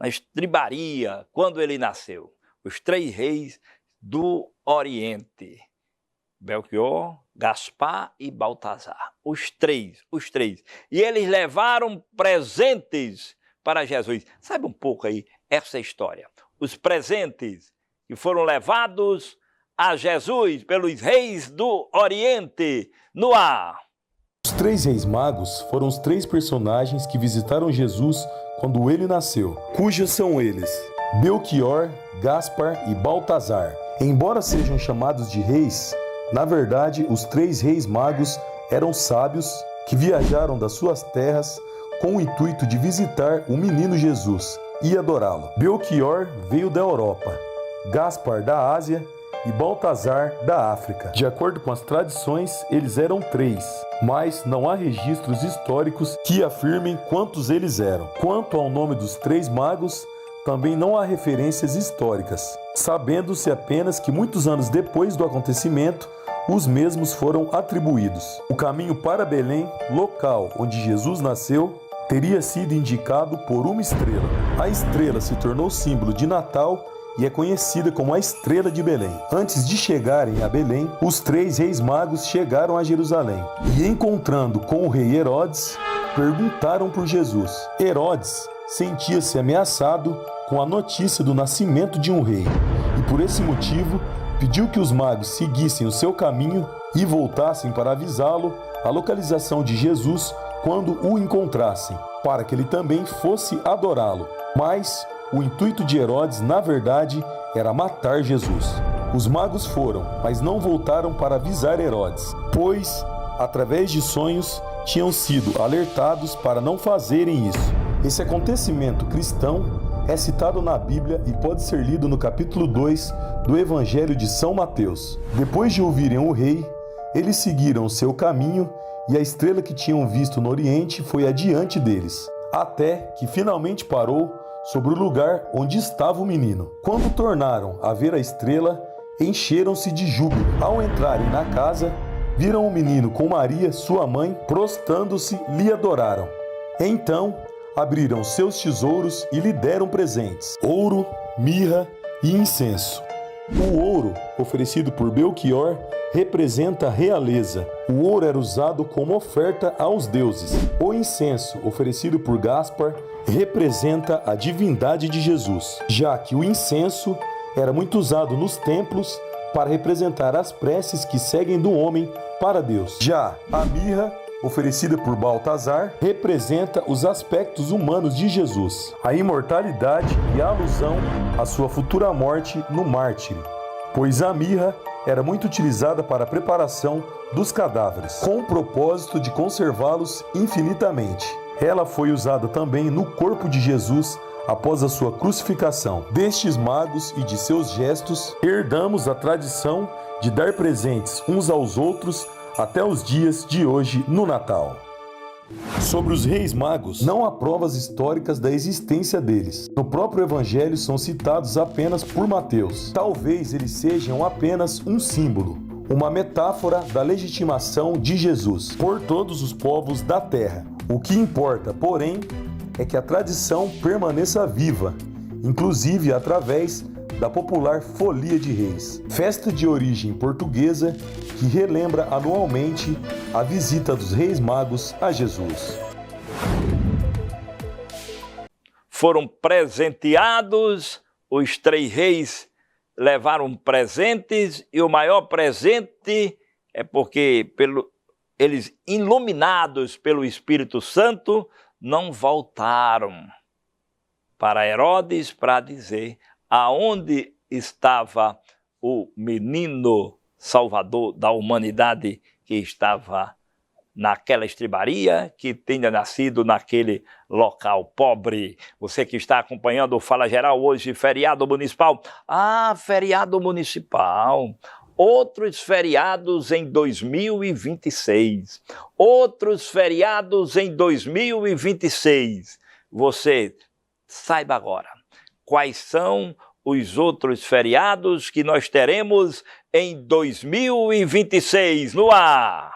S3: estribaria, quando ele nasceu. Os 3 reis do Oriente, Belchior, Gaspar e Baltazar. Os três. E eles levaram presentes para Jesus. Saiba um pouco aí essa história. Os presentes que foram levados a Jesus pelos reis do Oriente, no ar.
S20: três reis magos foram os três personagens que visitaram Jesus quando ele nasceu, cujos são eles: Belchior, Gaspar e Baltazar. Embora sejam chamados de reis, na verdade os três reis magos eram sábios que viajaram das suas terras com o intuito de visitar o menino Jesus e adorá-lo. Belchior veio da Europa, Gaspar da Ásia e Baltazar da África. De acordo com as tradições, eles eram três, mas não há registros históricos que afirmem quantos eles eram. Quanto ao nome dos três magos, também não há referências históricas, sabendo-se apenas que muitos anos depois do acontecimento, os mesmos foram atribuídos. O caminho para Belém, local onde Jesus nasceu, teria sido indicado por uma estrela. A estrela se tornou símbolo de Natal e é conhecida como a Estrela de Belém. Antes de chegarem a Belém, os três reis magos chegaram a Jerusalém e, encontrando com o rei Herodes, perguntaram por Jesus. Herodes sentia-se ameaçado com a notícia do nascimento de um rei e, por esse motivo, pediu que os magos seguissem o seu caminho e voltassem para avisá-lo a localização de Jesus quando o encontrassem, para que ele também fosse adorá-lo. Mas o intuito de Herodes, na verdade, era matar Jesus. Os magos foram, mas não voltaram para avisar Herodes, pois, através de sonhos, tinham sido alertados para não fazerem isso. Esse acontecimento cristão é citado na Bíblia e pode ser lido no capítulo 2 do Evangelho de São Mateus. Depois de ouvirem o rei, eles seguiram o seu caminho e a estrela que tinham visto no Oriente foi adiante deles, até que finalmente parou sobre o lugar onde estava o menino. Quando tornaram a ver a estrela, encheram-se de júbilo. Ao entrarem na casa, viram o menino com Maria, sua mãe, prostrando-se, lhe adoraram. Então, abriram seus tesouros e lhe deram presentes: ouro, mirra e incenso. O ouro, oferecido por Belchior, representa a realeza. O ouro era usado como oferta aos deuses. O incenso, oferecido por Gaspar, representa a divindade de Jesus, já que o incenso era muito usado nos templos para representar as preces que seguem do homem para Deus. Já a mirra, oferecida por Baltazar, representa os aspectos humanos de Jesus, a imortalidade e a alusão à sua futura morte no mártire, pois a mirra era muito utilizada para a preparação dos cadáveres, com o propósito de conservá-los infinitamente. Ela foi usada também no corpo de Jesus após a sua crucificação. Destes magos e de seus gestos, herdamos a tradição de dar presentes uns aos outros até os dias de hoje no Natal. Sobre os reis magos, não há provas históricas da existência deles. No próprio Evangelho são citados apenas por Mateus. Talvez eles sejam apenas um símbolo, uma metáfora da legitimação de Jesus por todos os povos da terra. O que importa, porém, é que a tradição permaneça viva, inclusive através da popular Folia de Reis, festa de origem portuguesa que relembra anualmente a visita dos Reis Magos a Jesus.
S3: Foram presenteados, os três reis levaram presentes e o maior presente é porque eles, iluminados pelo Espírito Santo, não voltaram para Herodes para dizer aonde estava o menino Salvador da humanidade que estava naquela estribaria, que tinha nascido naquele local pobre. Você que está acompanhando o Fala Geral hoje, feriado municipal. Ah, feriado municipal. Outros feriados em 2026. Outros feriados em 2026. Você saiba agora quais são os outros feriados que nós teremos em 2026 no ar.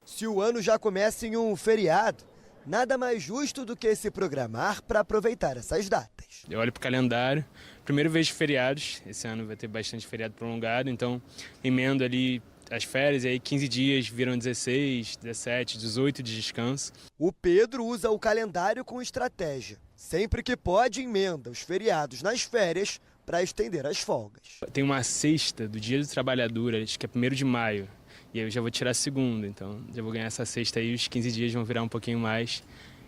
S21: Se o ano já começa em um feriado, nada mais justo do que se programar para aproveitar essas datas.
S22: Eu olho para o calendário, primeiro vejo feriados, esse ano vai ter bastante feriado prolongado, então emendo ali as férias, e aí 15 dias viram 16, 17, 18 de descanso.
S21: O Pedro usa o calendário com estratégia. Sempre que pode, emenda os feriados nas férias para estender as folgas.
S22: Tem uma sexta do Dia do Trabalhador, acho que é 1º de maio, E aí eu já vou tirar segunda, então já vou ganhar essa sexta aí, os 15 dias vão virar um pouquinho mais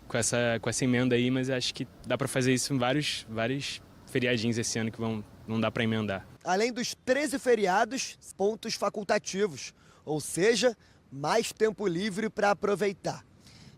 S22: com essa emenda aí, mas acho que dá para fazer isso em vários feriadinhos esse ano que não dá para emendar.
S21: Além dos 13 feriados, pontos facultativos, ou seja, mais tempo livre para aproveitar.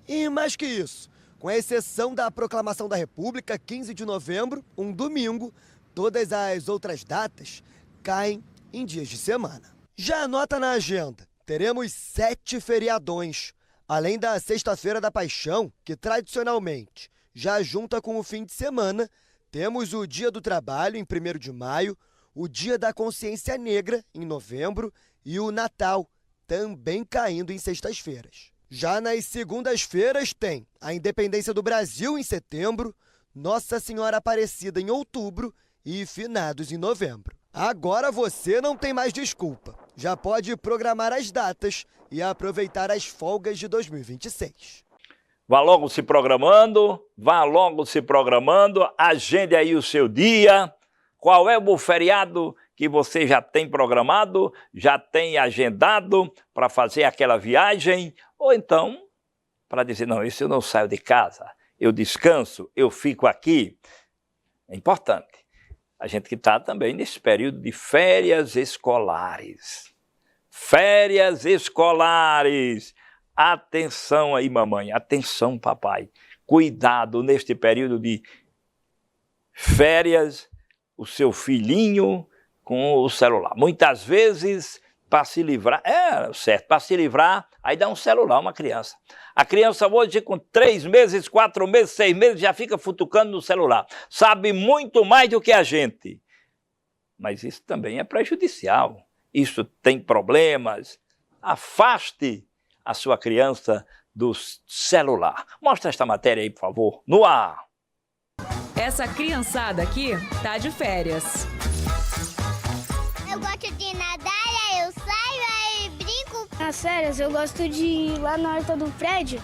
S21: E mais que isso, com exceção da Proclamação da República, 15 de novembro, um domingo, todas as outras datas caem em dias de semana. Já anota na agenda, teremos 7 feriadões, além da Sexta-feira da Paixão, que tradicionalmente já junta com o fim de semana, temos o Dia do Trabalho, em 1º de maio, o Dia da Consciência Negra, em novembro, e o Natal, também caindo em sextas-feiras. Já nas segundas-feiras tem a Independência do Brasil, em setembro, Nossa Senhora Aparecida, em outubro e Finados, em novembro. Agora você não tem mais desculpa. Já pode programar as datas e aproveitar as folgas de 2026.
S3: Vá logo se programando, agende aí o seu dia. Qual é o feriado que você já tem programado, já tem agendado para fazer aquela viagem? Ou então, para dizer, não, isso eu não saio de casa, eu descanso, eu fico aqui. É importante. A gente que está também nesse período de férias escolares. Férias escolares. Atenção aí, mamãe. Atenção, papai. Cuidado neste período de férias, o seu filhinho com o celular. Muitas vezes, para se livrar, para se livrar, aí dá um celular a uma criança. A criança hoje com 3 meses, 4 meses, 6 meses, já fica futucando no celular. Sabe muito mais do que a gente. Mas isso também é prejudicial. Isso tem problemas. Afaste a sua criança do celular. Mostra esta matéria aí, por favor, no ar.
S1: Essa criançada aqui tá de férias.
S2: Eu gosto de nadar, aí eu saio, aí brinco. Nas férias eu gosto de ir lá na horta do prédio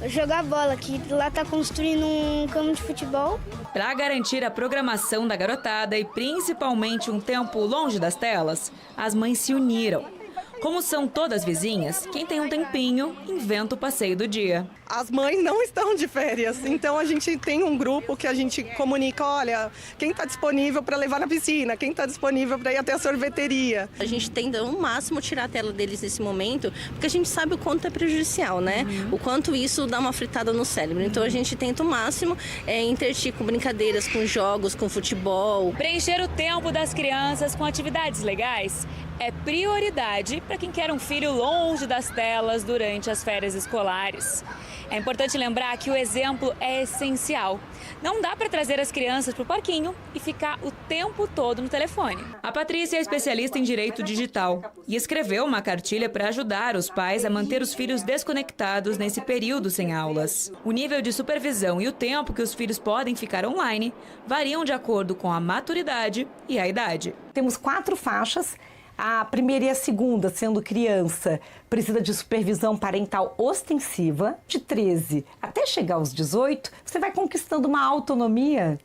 S2: jogar bola, que lá tá construindo um campo de futebol.
S1: Para garantir a programação da garotada e principalmente um tempo longe das telas, as mães se uniram. Como são todas vizinhas, quem tem um tempinho inventa o passeio do dia.
S23: As mães não estão de férias, então a gente tem um grupo que a gente comunica, olha, quem está disponível para levar na piscina, quem está disponível para ir até a sorveteria.
S24: A gente tenta ao máximo tirar a tela deles nesse momento, porque a gente sabe o quanto é prejudicial, né? O quanto isso dá uma fritada no cérebro. Então a gente tenta o máximo interagir com brincadeiras, com jogos, com futebol.
S1: Preencher o tempo das crianças com atividades legais é prioridade para quem quer um filho longe das telas durante as férias escolares. É importante lembrar que o exemplo é essencial. Não dá para trazer as crianças para o parquinho e ficar o tempo todo no telefone. A Patrícia é especialista em direito digital e escreveu uma cartilha para ajudar os pais a manter os filhos desconectados nesse período sem aulas. O nível de supervisão e o tempo que os filhos podem ficar online variam de acordo com a maturidade e a idade.
S25: Temos 4 faixas. A primeira e a segunda, sendo criança, precisa de supervisão parental ostensiva. De 13 até chegar aos 18, você vai conquistando uma autonomia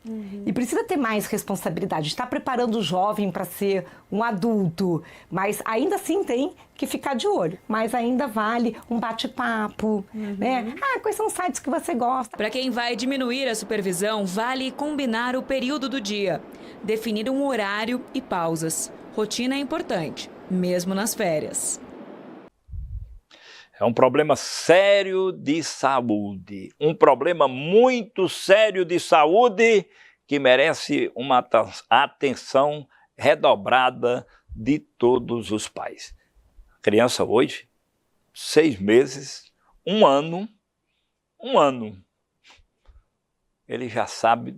S25: e precisa ter mais responsabilidade. Está preparando o jovem para ser um adulto, mas ainda assim tem que ficar de olho. Mas ainda vale um bate-papo, né? Quais são os sites que você gosta?
S1: Para quem vai diminuir a supervisão, vale combinar o período do dia, definir um horário e pausas. Rotina é importante, mesmo nas férias.
S3: É um problema sério de saúde. Um problema muito sério de saúde que merece uma atenção redobrada de todos os pais. A criança hoje, 6 meses, 1 ano, ele já sabe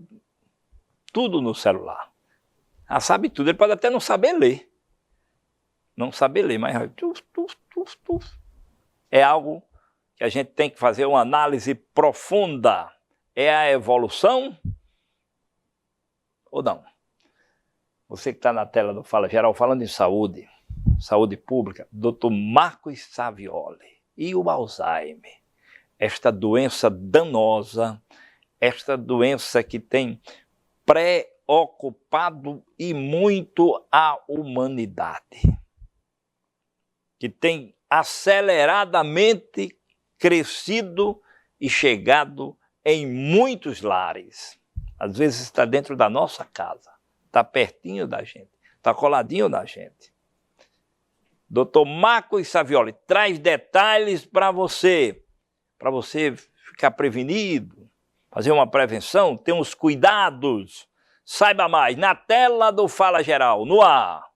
S3: tudo no celular. Ah, sabe tudo, ele pode até não saber ler. Mas é algo que a gente tem que fazer uma análise profunda. É a evolução ou não? Você que está na tela do Fala Geral, falando em saúde, saúde pública, Dr. Marcos Savioli e o Alzheimer. Esta doença danosa, esta doença que tem preocupado e muito a humanidade, que tem aceleradamente crescido e chegado em muitos lares. Às vezes está dentro da nossa casa, está pertinho da gente, está coladinho da gente. Dr. Marcos Savioli traz detalhes para você ficar prevenido, fazer uma prevenção, ter uns cuidados. Saiba mais na tela do Fala Geral, no ar.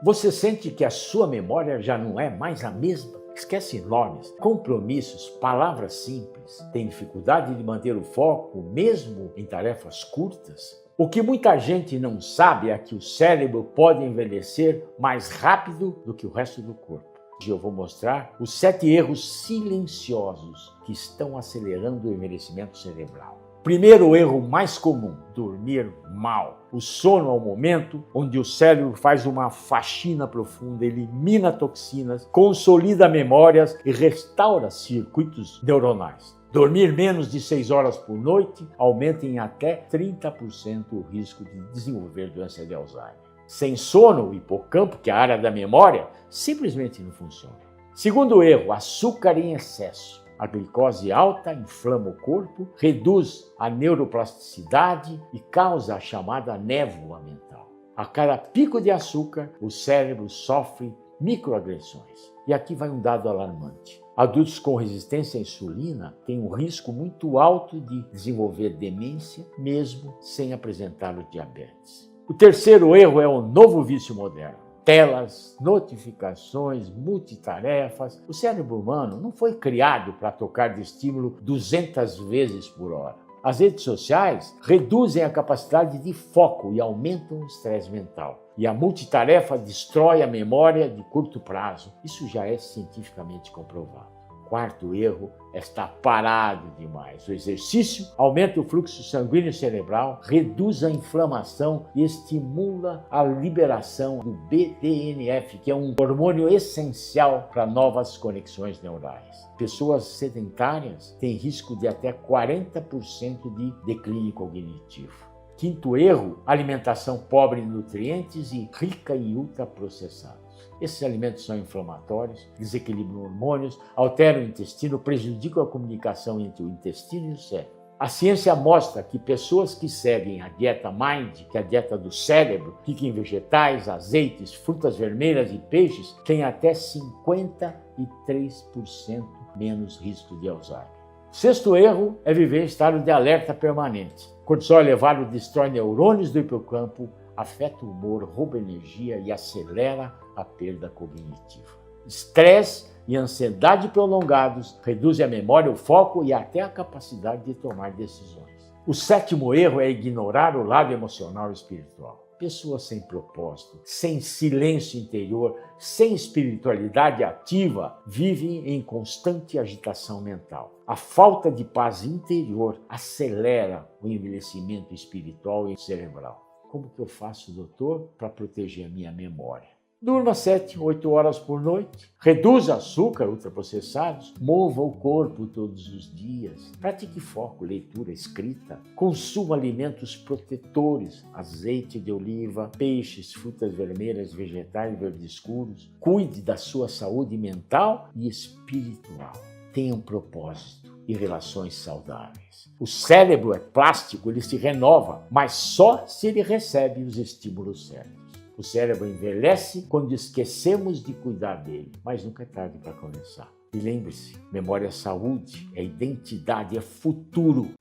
S4: Você sente que a sua memória já não é mais a mesma? Esquece nomes, compromissos, palavras simples. Tem dificuldade de manter o foco mesmo em tarefas curtas? O que muita gente não sabe é que o cérebro pode envelhecer mais rápido do que o resto do corpo. Hoje eu vou mostrar os 7 erros silenciosos que estão acelerando o envelhecimento cerebral. Primeiro erro mais comum, dormir mal. O sono é o momento onde o cérebro faz uma faxina profunda, elimina toxinas, consolida memórias e restaura circuitos neuronais. Dormir menos de 6 horas por noite aumenta em até 30% o risco de desenvolver doença de Alzheimer. Sem sono, o hipocampo, que é a área da memória, simplesmente não funciona. Segundo erro, açúcar em excesso. A glicose alta inflama o corpo, reduz a neuroplasticidade e causa a chamada névoa mental. A cada pico de açúcar, o cérebro sofre microagressões. E aqui vai um dado alarmante. Adultos com resistência à insulina têm um risco muito alto de desenvolver demência, mesmo sem apresentar o diabetes. O terceiro erro é o novo vício moderno. Telas, notificações, multitarefas. O cérebro humano não foi criado para trocar de estímulo 200 vezes por hora. As redes sociais reduzem a capacidade de foco e aumentam o estresse mental. E a multitarefa destrói a memória de curto prazo. Isso já é cientificamente comprovado. Quarto erro é estar parado demais. O exercício aumenta o fluxo sanguíneo cerebral, reduz a inflamação e estimula a liberação do BDNF, que é um hormônio essencial para novas conexões neurais. Pessoas sedentárias têm risco de até 40% de declínio cognitivo. Quinto erro, alimentação pobre em nutrientes e rica em ultraprocessados. Esses alimentos são inflamatórios, desequilibram hormônios, alteram o intestino, prejudicam a comunicação entre o intestino e o cérebro. A ciência mostra que pessoas que seguem a dieta MIND, que é a dieta do cérebro, rica em vegetais, azeites, frutas vermelhas e peixes, têm até 53% menos risco de Alzheimer. O sexto erro é viver em estado de alerta permanente. Cortisol elevado destrói neurônios do hipocampo, afeta o humor, rouba energia e acelera a perda cognitiva. Estresse e ansiedade prolongados reduzem a memória, o foco e até a capacidade de tomar decisões. O sétimo erro é ignorar o lado emocional e espiritual. Pessoas sem propósito, sem silêncio interior, sem espiritualidade ativa, vivem em constante agitação mental. A falta de paz interior acelera o envelhecimento espiritual e cerebral. Como que eu faço, doutor, para proteger a minha memória? Durma 7, 8 horas por noite, reduza açúcar ultraprocessados, mova o corpo todos os dias, pratique foco, leitura, escrita, consuma alimentos protetores, azeite de oliva, peixes, frutas vermelhas, vegetais verdes escuros, cuide da sua saúde mental e espiritual. Tenha um propósito e relações saudáveis. O cérebro é plástico, ele se renova, mas só se ele recebe os estímulos certos. O cérebro envelhece quando esquecemos de cuidar dele, mas nunca é tarde para começar. E lembre-se, memória é saúde, é identidade, é futuro.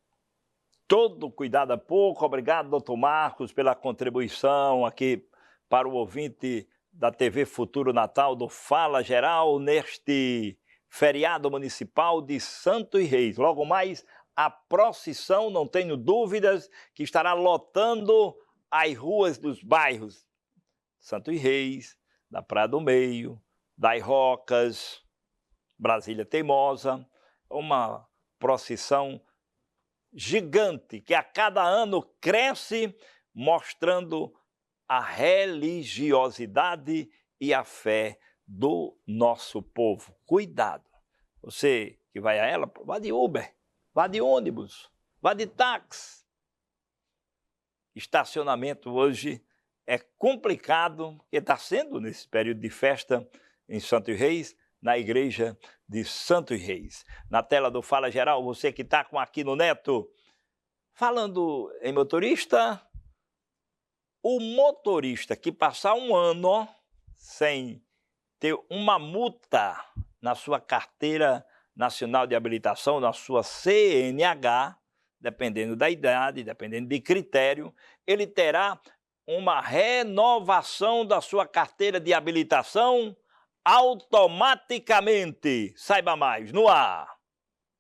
S3: Todo cuidado é pouco. Obrigado, doutor Marcos, pela contribuição aqui para o ouvinte da TV Futuro Natal do Fala Geral neste feriado municipal de Santos Reis. Logo mais, a procissão, não tenho dúvidas, que estará lotando as ruas dos bairros Santos Reis, da Praia do Meio, das Rocas, Brasília Teimosa, uma procissão gigante que a cada ano cresce, mostrando a religiosidade e a fé do nosso povo. Cuidado, você que vai a ela, vá de Uber, vá de ônibus, vá de táxi. Estacionamento hoje é complicado, porque está sendo nesse período de festa em Santos Reis, na igreja de Santos Reis. Na tela do Fala Geral, você que está com Aquino Neto. Falando em motorista, o motorista que passar um ano sem ter uma multa na sua carteira nacional de habilitação, na sua CNH, dependendo da idade, dependendo de critério, ele terá uma renovação da sua carteira de habilitação automaticamente. Saiba mais, no ar.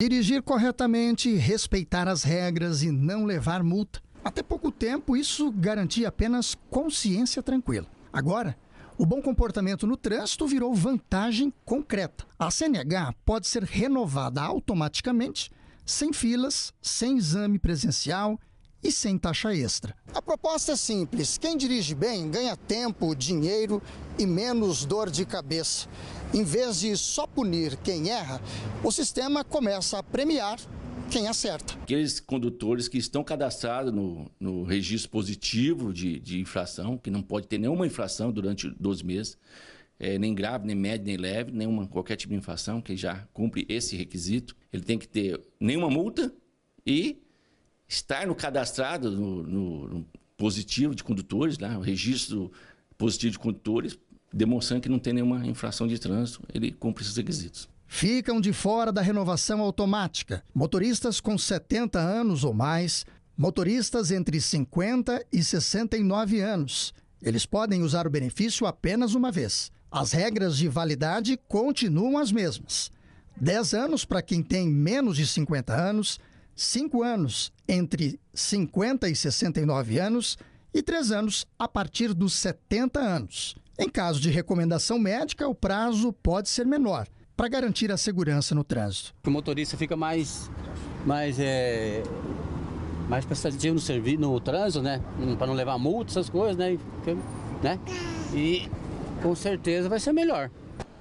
S5: Dirigir corretamente, respeitar as regras e não levar multa. Até pouco tempo, isso garantia apenas consciência tranquila. Agora, o bom comportamento no trânsito virou vantagem concreta. A CNH pode ser renovada automaticamente, sem filas, sem exame presencial e sem taxa extra. A proposta é simples. Quem dirige bem ganha tempo, dinheiro e menos dor de cabeça. Em vez de só punir quem erra, o sistema começa a premiar quem acerta.
S6: Aqueles condutores que estão cadastrados no registro positivo de infração, que não pode ter nenhuma infração durante 12 meses, nem grave, nem médio, nem leve, qualquer tipo de infração, que já cumpre esse requisito. Ele tem que ter nenhuma multa e estar no cadastrado no positivo de condutores, o registro positivo de condutores, demonstrando que não tem nenhuma infração de trânsito, ele cumpre esses requisitos.
S5: Ficam de fora da renovação automática motoristas com 70 anos ou mais, motoristas entre 50 e 69 anos. Eles podem usar o benefício apenas uma vez. As regras de validade continuam as mesmas. 10 anos para quem tem menos de 50 anos, 5 anos entre 50 e 69 anos e 3 anos a partir dos 70 anos. Em caso de recomendação médica, o prazo pode ser menor, para garantir a segurança no trânsito.
S7: O motorista fica mais prestativo no trânsito, né? Para não levar multa, essas coisas, né? E com certeza vai ser melhor.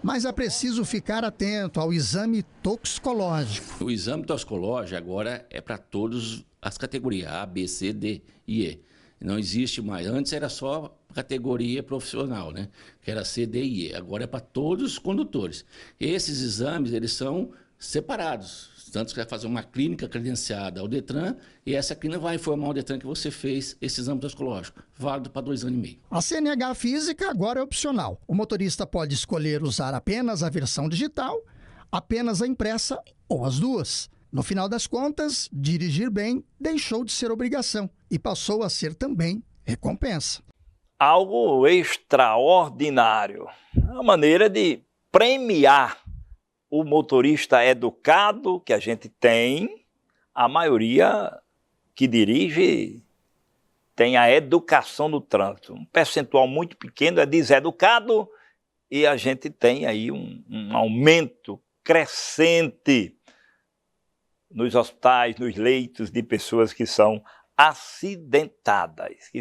S5: Mas é preciso ficar atento ao exame toxicológico.
S6: O exame toxicológico agora é para todas as categorias A, B, C, D e E. Não existe mais. Antes era só categoria profissional, né? Que era C, D e E. Agora é para todos os condutores. Esses exames, eles são separados. Tanto que vai fazer uma clínica credenciada ao Detran e essa clínica vai informar ao Detran que você fez esse exame toxicológico, válido para 2 anos e meio.
S5: A CNH física agora é opcional. O motorista pode escolher usar apenas a versão digital, apenas a impressa ou as duas. No final das contas, dirigir bem deixou de ser obrigação e passou a ser também recompensa.
S3: Algo extraordinário. A maneira de premiar o motorista educado que a gente tem. A maioria que dirige tem a educação no trânsito. Um percentual muito pequeno é deseducado e a gente tem aí um aumento crescente nos hospitais, nos leitos de pessoas que são acidentadas,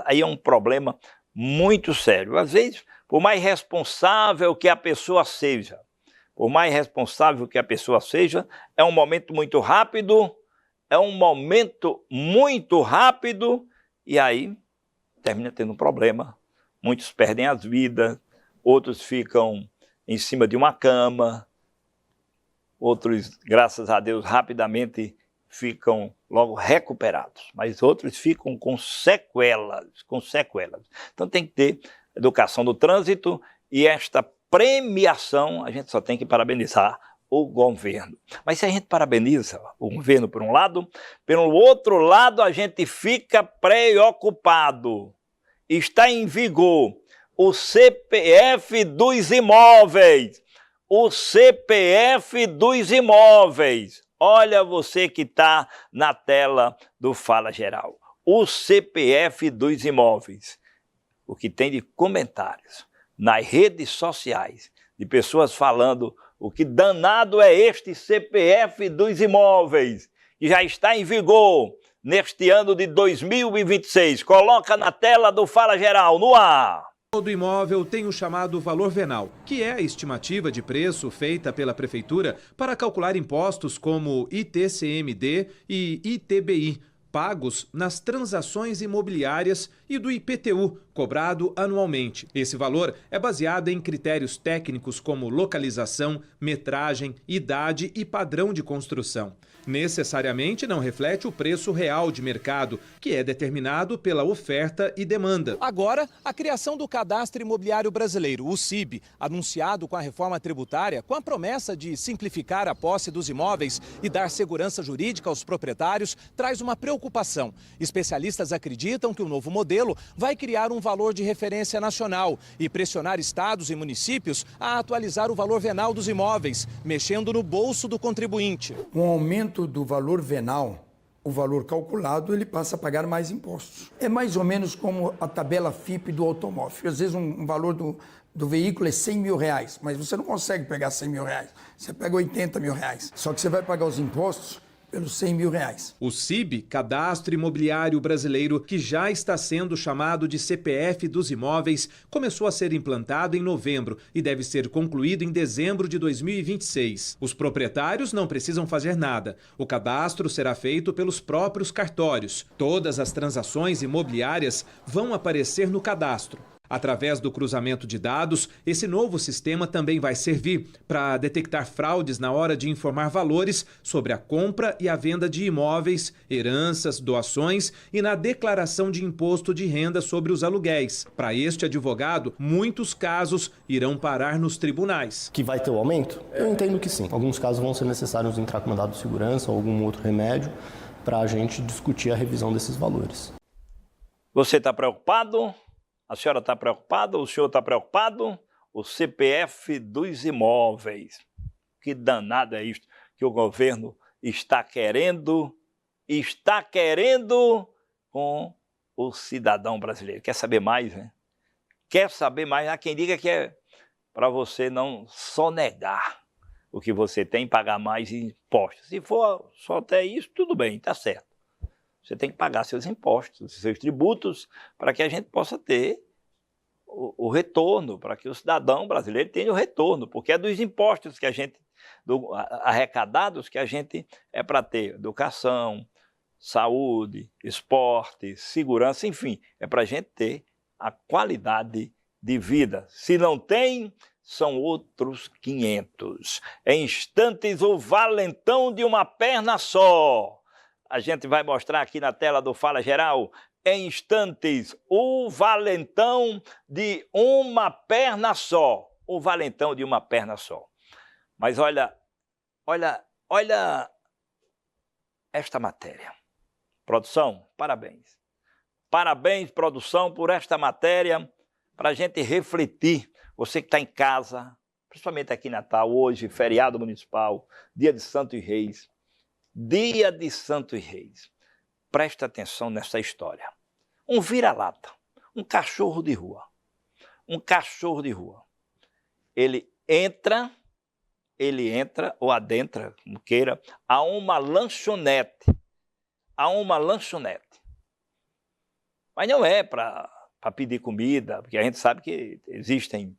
S3: Aí é um problema muito sério. Às vezes, por mais responsável que a pessoa seja, é um momento muito rápido, e aí termina tendo um problema. Muitos perdem as vidas, outros ficam em cima de uma cama, outros, graças a Deus, rapidamente ficam logo recuperados, mas outros ficam com sequelas. Então tem que ter educação do trânsito e esta premiação, a gente só tem que parabenizar o governo. Mas se a gente parabeniza o governo por um lado, pelo outro lado a gente fica preocupado. Está em vigor o CPF dos imóveis. Olha você que está na tela do Fala Geral. O CPF dos imóveis. O que tem de comentários nas redes sociais de pessoas falando o que danado é este CPF dos imóveis, que já está em vigor neste ano de 2026. Coloca na tela do Fala Geral, no ar.
S9: Todo imóvel tem o chamado valor venal, que é a estimativa de preço feita pela Prefeitura para calcular impostos como ITCMD e ITBI. pagos nas transações imobiliárias e do IPTU, cobrado anualmente. Esse valor é baseado em critérios técnicos como localização, metragem, idade e padrão de construção. Necessariamente não reflete o preço real de mercado, que é determinado pela oferta e demanda.
S10: Agora, a criação do Cadastro Imobiliário Brasileiro, o CIB, anunciado com a reforma tributária, com a promessa de simplificar a posse dos imóveis e dar segurança jurídica aos proprietários, traz uma preocupação. Especialistas acreditam que o novo modelo vai criar um valor de referência nacional e pressionar estados e municípios a atualizar o valor venal dos imóveis, mexendo no bolso do contribuinte.
S11: Um aumento do valor venal, o valor calculado, ele passa a pagar mais impostos. É mais ou menos como a tabela FIP do automóvel. Às vezes um valor do veículo é 100 mil reais, mas você não consegue pegar 100 mil reais. Você pega 80 mil reais. Só que você vai pagar os impostos pelos 100 mil reais.
S9: O CIB, Cadastro Imobiliário Brasileiro, que já está sendo chamado de CPF dos imóveis, começou a ser implantado em novembro e deve ser concluído em dezembro de 2026. Os proprietários não precisam fazer nada. O cadastro será feito pelos próprios cartórios. Todas as transações imobiliárias vão aparecer no cadastro. Através do cruzamento de dados, esse novo sistema também vai servir para detectar fraudes na hora de informar valores sobre a compra e a venda de imóveis, heranças, doações e na declaração de imposto de renda sobre os aluguéis. Para este advogado, muitos casos irão parar nos tribunais.
S12: Que vai ter o aumento? Eu entendo que sim. Alguns casos vão ser necessários entrar com mandado de segurança ou algum outro remédio para a gente discutir a revisão desses valores.
S3: Você está preocupado? A senhora está preocupada? O senhor está preocupado? O CPF dos imóveis. Que danado é isto que o governo está querendo com o cidadão brasileiro. Quer saber mais, né? Quer saber mais? Há quem diga que é para você não sonegar o que você tem, pagar mais impostos. Se for só até isso, tudo bem, está certo. Você tem que pagar seus impostos, seus tributos, para que a gente possa ter o retorno, para que o cidadão brasileiro tenha o retorno, porque é dos impostos que a gente, arrecadados, que a gente é para ter educação, saúde, esporte, segurança, enfim, é para a gente ter a qualidade de vida. Se não tem, são outros 500. Em instantes, o valentão de uma perna só. A gente vai mostrar aqui na tela do Fala Geral, em instantes, o valentão de uma perna só. O valentão de uma perna só. Mas olha esta matéria. Produção, parabéns. Parabéns, produção, por esta matéria, para a gente refletir. Você que está em casa, principalmente aqui em Natal, hoje, feriado municipal, dia de Santos Reis. Dia de Santos Reis. Presta atenção nessa história. Um vira-lata, um cachorro de rua. Um cachorro de rua. Ele entra ou adentra, como queira, a uma lanchonete. Mas não é para pedir comida, porque a gente sabe que existem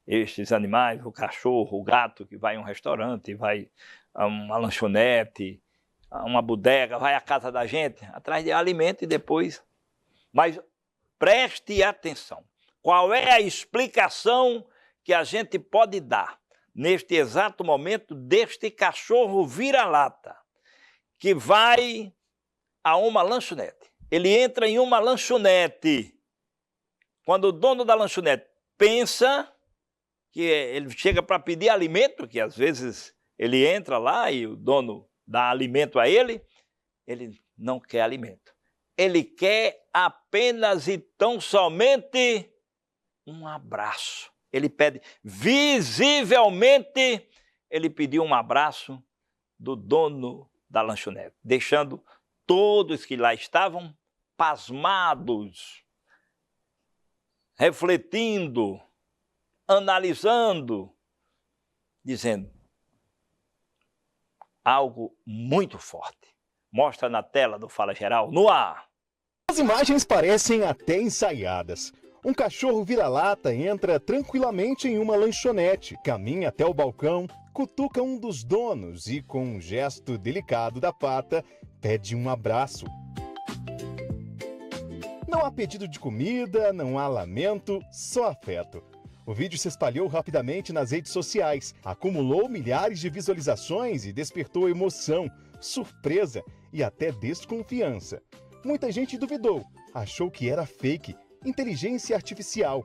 S3: estes animais, o cachorro, o gato, que vai a um restaurante, vai a uma lanchonete, a uma bodega, vai à casa da gente, atrás de alimento e depois... Mas preste atenção. Qual é a explicação que a gente pode dar neste exato momento deste cachorro vira-lata que vai a uma lanchonete? Ele entra em uma lanchonete. Quando o dono da lanchonete pensa que ele chega para pedir alimento, que às vezes ele entra lá e o dono dá alimento a ele, ele não quer alimento. Ele quer apenas e tão somente um abraço. Ele pede, visivelmente, ele pediu um abraço do dono da lanchonete, deixando todos que lá estavam pasmados, refletindo, analisando, dizendo algo muito forte. Mostra na tela do Fala Geral, no ar.
S13: As imagens parecem até ensaiadas. Um cachorro vira-lata entra tranquilamente em uma lanchonete, caminha até o balcão, cutuca um dos donos e, com um gesto delicado da pata, pede um abraço. Não há pedido de comida, não há lamento, só afeto. O vídeo se espalhou rapidamente nas redes sociais, acumulou milhares de visualizações e despertou emoção, surpresa e até desconfiança. Muita gente duvidou, achou que era fake, inteligência artificial.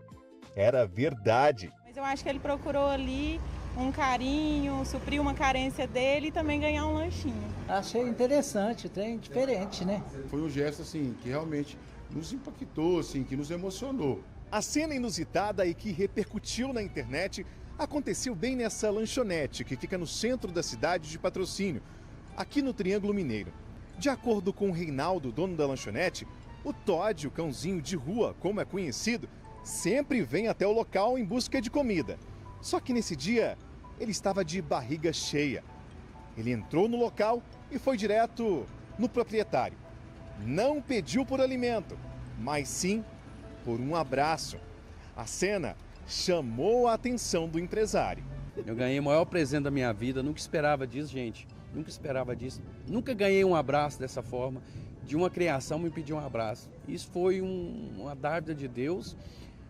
S13: Era verdade.
S8: Mas eu acho que ele procurou ali um carinho, suprir uma carência dele e também ganhar um lanchinho.
S14: Achei interessante, trem diferente, né?
S15: Foi um gesto assim que realmente nos impactou, assim, que nos emocionou.
S13: A cena inusitada e que repercutiu na internet aconteceu bem nessa lanchonete que fica no centro da cidade de Patrocínio, aqui no Triângulo Mineiro. De acordo com o Reinaldo, dono da lanchonete, o Todd, o cãozinho de rua, como é conhecido, sempre vem até o local em busca de comida. Só que nesse dia, ele estava de barriga cheia. Ele entrou no local e foi direto no proprietário. Não pediu por alimento, mas sim por um abraço. A cena chamou a atenção do empresário.
S16: Eu ganhei o maior presente da minha vida, nunca esperava disso, gente. Nunca esperava disso. Nunca ganhei um abraço dessa forma. De uma criação me pediu um abraço. Isso foi uma dádiva de Deus.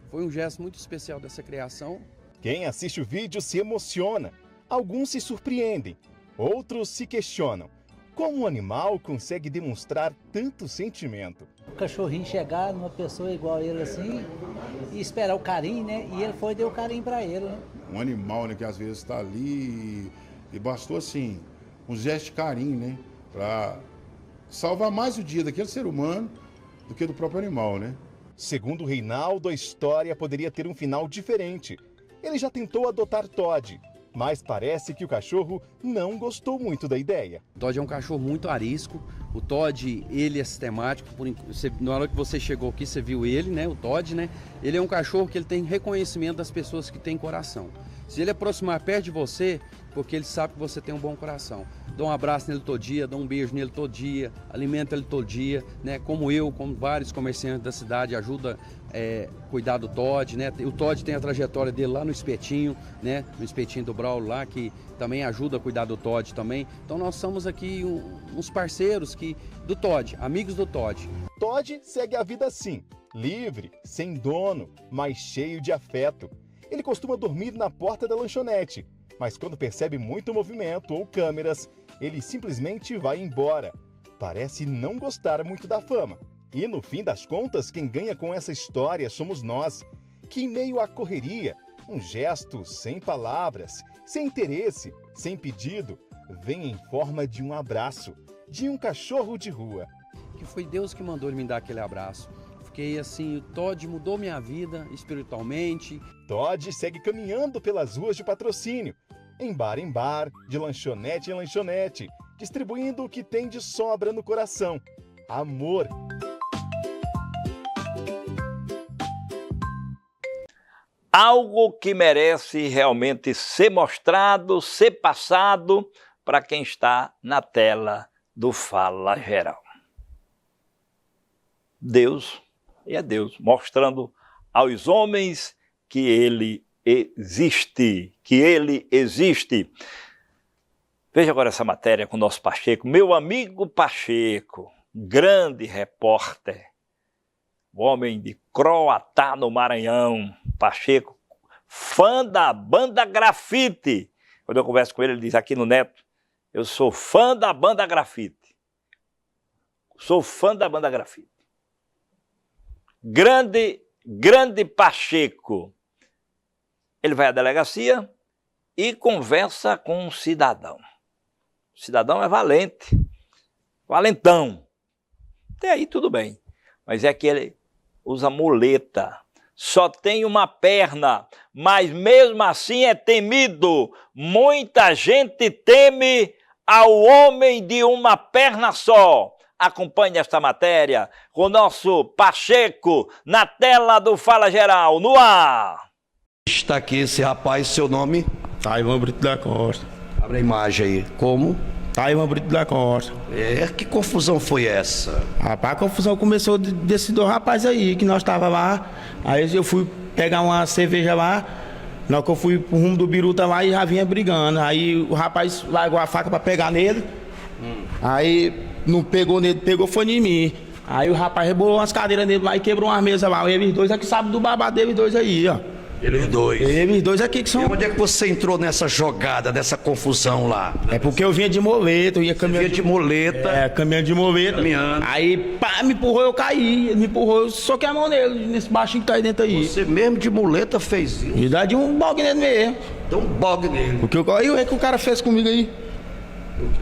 S16: Foi um gesto muito especial dessa criação.
S13: Quem assiste o vídeo se emociona. Alguns se surpreendem, outros se questionam. Como um animal consegue demonstrar tanto sentimento?
S14: O cachorrinho chegar numa pessoa igual ele assim e esperar o carinho, né? E ele foi e deu carinho para ele, né?
S15: Um animal, né, que às vezes está ali e bastou assim um gesto de carinho, né, para salvar mais o dia daquele ser humano do que do próprio animal, né?
S13: Segundo o Reinaldo, a história poderia ter um final diferente. Ele já tentou adotar Todd, mas parece que o cachorro não gostou muito da ideia.
S16: O Todd é um cachorro muito arisco. O Todd, ele é sistemático. Na hora que você chegou aqui, você viu ele, né? O Todd, né? Ele é um cachorro que ele tem reconhecimento das pessoas que têm coração. Se ele aproximar perto de você, porque ele sabe que você tem um bom coração. Dá um abraço nele todo dia, dá um beijo nele todo dia, alimenta ele todo dia, né? Como vários comerciantes da cidade, ajuda a cuidar do Todd, né? O Todd tem a trajetória dele lá no espetinho, né? No espetinho do Braulio lá, que também ajuda a cuidar do Todd também. Então nós somos aqui uns parceiros do Todd, amigos do Todd.
S13: Todd segue a vida assim, livre, sem dono, mas cheio de afeto. Ele costuma dormir na porta da lanchonete, mas quando percebe muito movimento ou câmeras, ele simplesmente vai embora. Parece não gostar muito da fama. E no fim das contas, quem ganha com essa história somos nós, que em meio à correria, um gesto sem palavras, sem interesse, sem pedido, vem em forma de um abraço, de um cachorro de rua.
S16: Que foi Deus que mandou ele me dar aquele abraço. Fiquei assim, o Todd mudou minha vida espiritualmente.
S13: Todd segue caminhando pelas ruas de Patrocínio, em bar, de lanchonete em lanchonete, distribuindo o que tem de sobra no coração: amor.
S3: Algo que merece realmente ser mostrado, ser passado para quem está na tela do Fala Geral. Deus, e é Deus, mostrando aos homens que Ele existe, Veja agora essa matéria com o nosso Pacheco, meu amigo Pacheco, grande repórter, o homem de Croatá, no Maranhão. Pacheco, fã da banda Grafite. Quando eu converso com ele, ele diz aqui no Neto, eu sou fã da banda Grafite. Sou fã da banda Grafite. Grande Pacheco. Ele vai à delegacia e conversa com um cidadão. O cidadão é valente, valentão. Até aí tudo bem, mas é que ele usa muleta, só tem uma perna, mas mesmo assim é temido. Muita gente teme ao homem de uma perna só. Acompanhe esta matéria com o nosso Pacheco na tela do Fala Geral, no ar.
S17: Está aqui esse rapaz, seu nome?
S26: Taiwan Brito da Costa.
S17: Abre a imagem aí. Como?
S26: Taiwan Brito da Costa.
S17: Que confusão foi essa?
S26: Rapaz, a confusão começou desses dois rapazes aí, que nós tava lá. Aí eu fui pegar uma cerveja lá. Na hora que eu fui pro rumo do Biruta lá e já vinha brigando. Aí o rapaz largou a faca pra pegar nele. Aí não pegou nele, pegou foi em mim. Aí o rapaz rebolou umas cadeiras nele lá e quebrou umas mesas lá. Eles dois aqui sabem do babado deles dois aí, ó.
S17: Eles dois.
S26: Eles dois aqui que são...
S17: E onde é que você entrou nessa jogada, nessa confusão lá?
S26: É porque eu vinha de moleta, eu ia caminhando...
S17: Vinha de moleta.
S26: É, caminhando de moleta.
S17: Caminhando.
S26: Aí, pá, me empurrou, eu caí. Ele me empurrou, eu soquei a mão nele, nesse baixinho que tá aí dentro aí.
S17: Você mesmo de muleta fez isso?
S26: Me dá de um bog nele mesmo.
S17: Deu um bog nele.
S26: O que o cara fez comigo aí?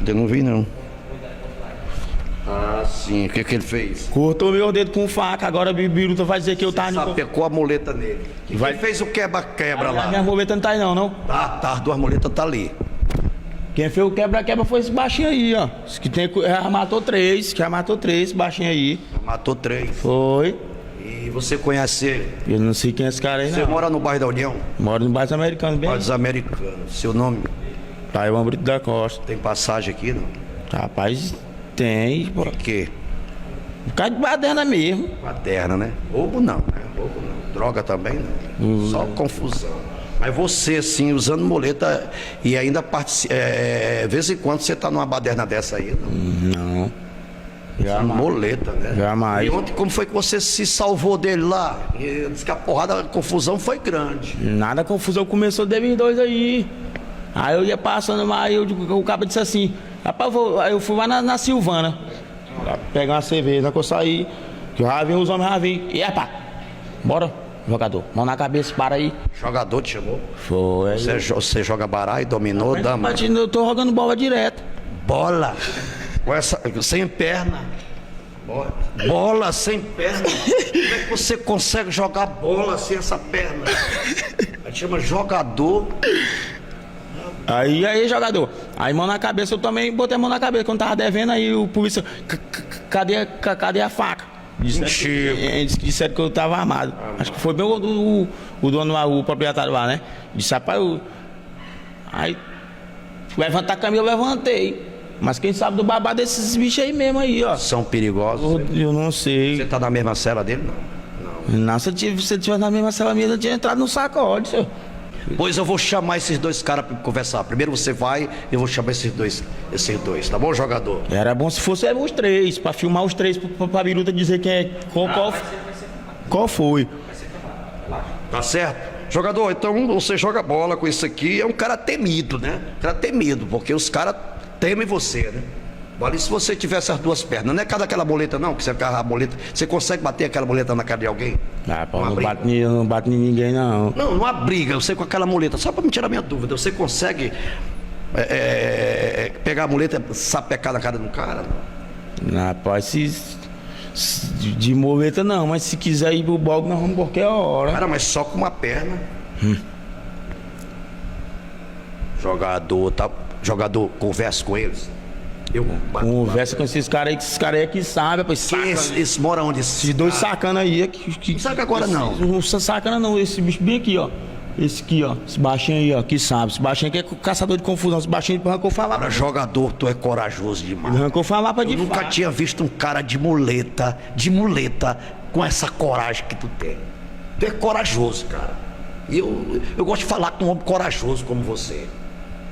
S17: Eu não vi, não. Ah, sim. O que ele fez?
S26: Cortou meu dedo com faca. Agora o Biruta vai dizer que eu tava...
S17: Sapecou a muleta nele. Quem fez o quebra-quebra lá?
S26: A minha muleta não tá aí não.
S17: Tá, as duas muletas tá ali.
S26: Quem fez o quebra-quebra foi esse baixinho aí, ó. Que tem, já matou três, esse baixinho aí.
S17: Matou 3.
S26: Foi.
S17: E você conhece ele?
S26: Eu não sei quem é esse cara aí, não.
S17: Você mora no bairro da União?
S26: Moro no bairro dos Americanos, bem.
S17: Bairro dos Americanos. Seu nome?
S26: Taiwan Brito da Costa.
S17: Tem passagem aqui, não?
S26: Rapaz, tem.
S17: Por quê?
S26: Por causa de baderna mesmo.
S17: Baderna, né? Roubo não, né? Roubo não. Droga também não. Só confusão. Mas você, assim, usando muleta e ainda participa. De vez em quando você tá numa baderna dessa aí, não?
S26: Não.
S17: Jamais. Muleta, né?
S26: Jamais.
S17: E ontem, como foi que você se salvou dele lá? E diz que a porrada, a confusão foi grande.
S26: Nada, a confusão começou deles dois aí. Aí eu ia passando, mas o cara disse assim, rapaz, eu fui lá na Silvana, pegar uma cerveja, que eu saí, que já vem os homens, já vem. E rapaz, bora, jogador, mão na cabeça, para aí.
S17: Jogador te chamou?
S26: Foi.
S17: Você joga baralho, dominou, dama?
S26: Eu tô jogando bola direto.
S17: Bola? Com essa, sem perna? Bola sem perna? Como é que você consegue jogar bola sem essa perna? A gente chama jogador.
S26: Aí, jogador. Aí, mão na cabeça, eu também botei a mão na cabeça. Quando tava devendo, aí o polícia, cadê a faca? Disseram que eu tava armado. Acho que foi bem o dono lá, o proprietário lá, né? Disse, rapaz, aí, levantar a camisa, eu levantei. Mas quem sabe do babado desses bichos aí mesmo aí, ó.
S17: São perigosos?
S26: Eu não sei.
S17: Você tá na mesma cela dele, não?
S26: Não, se eu tivesse na mesma cela minha, eu tinha entrado no sacode, senhor.
S17: Pois eu vou chamar esses dois caras para conversar. Primeiro você vai, eu vou chamar esses dois, tá bom, jogador?
S26: Era bom se fosse os três, para filmar os três, pra Biruta dizer quem é, qual foi.
S17: Tá certo? Jogador, então você joga bola com isso aqui, é um cara temido, né? Cara temido, porque os caras temem você, né? Vale se você tivesse as duas pernas, não é cada aquela boleta não, que você agarra a boleta, você consegue bater aquela boleta na cara de alguém?
S26: Ah, pô, não bate em ninguém não.
S17: Não há briga, você com aquela muleta, só para me tirar minha dúvida, você consegue pegar a muleta e sapecar na cara de um cara?
S26: Rapaz, de muleta não, mas se quiser ir pro balde, nós vamos qualquer hora.
S17: Cara, mas só com uma perna. Jogador, conversa com eles. Eu
S26: conversa com esses caras aí, que esses caras aí que sabem, rapaz.
S17: Esse mora onde?
S26: Esses dois sacana aí.
S17: Não saca agora não.
S26: Não sacana não, esse bicho bem aqui, ó. Esse aqui, ó. Esse baixinho aí, ó, que sabe. Esse baixinho aqui é caçador de confusão. Esse baixinho arrancou falar.
S17: Cara, jogador, tu é corajoso demais.
S26: Arrancou falar pra de fato.
S17: Nunca tinha visto um cara de muleta, com essa coragem que tu tem. Tu é corajoso, cara. E eu gosto de falar com um homem corajoso como você.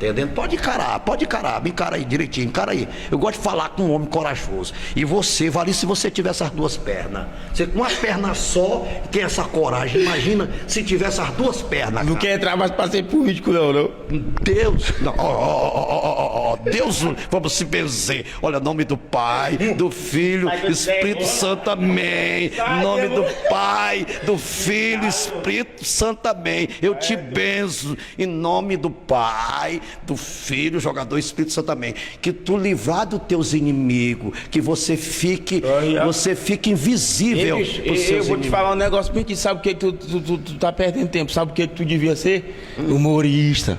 S17: Entendendo? Pode encarar, me encara aí direitinho, encara aí. Eu gosto de falar com um homem corajoso. E você, vale se você tivesse as duas pernas. Você com uma perna só tem essa coragem. Imagina se tivesse as duas pernas. Cara.
S26: Não quer entrar mais pra ser político, não?
S17: Deus, não, Deus, vamos se benzer. Olha, nome do Pai, do Filho, Espírito Santo, amém. Nome do Pai, do Filho, Espírito Santo, amém. Eu te benzo em nome do Pai, do Filho, jogador Espírito Santo também, que tu livrar dos teus inimigos, que você fique invisível.
S26: Eu vou te falar um negócio bem que sabe o que tu tá perdendo tempo, sabe o que tu devia ser? Humorista.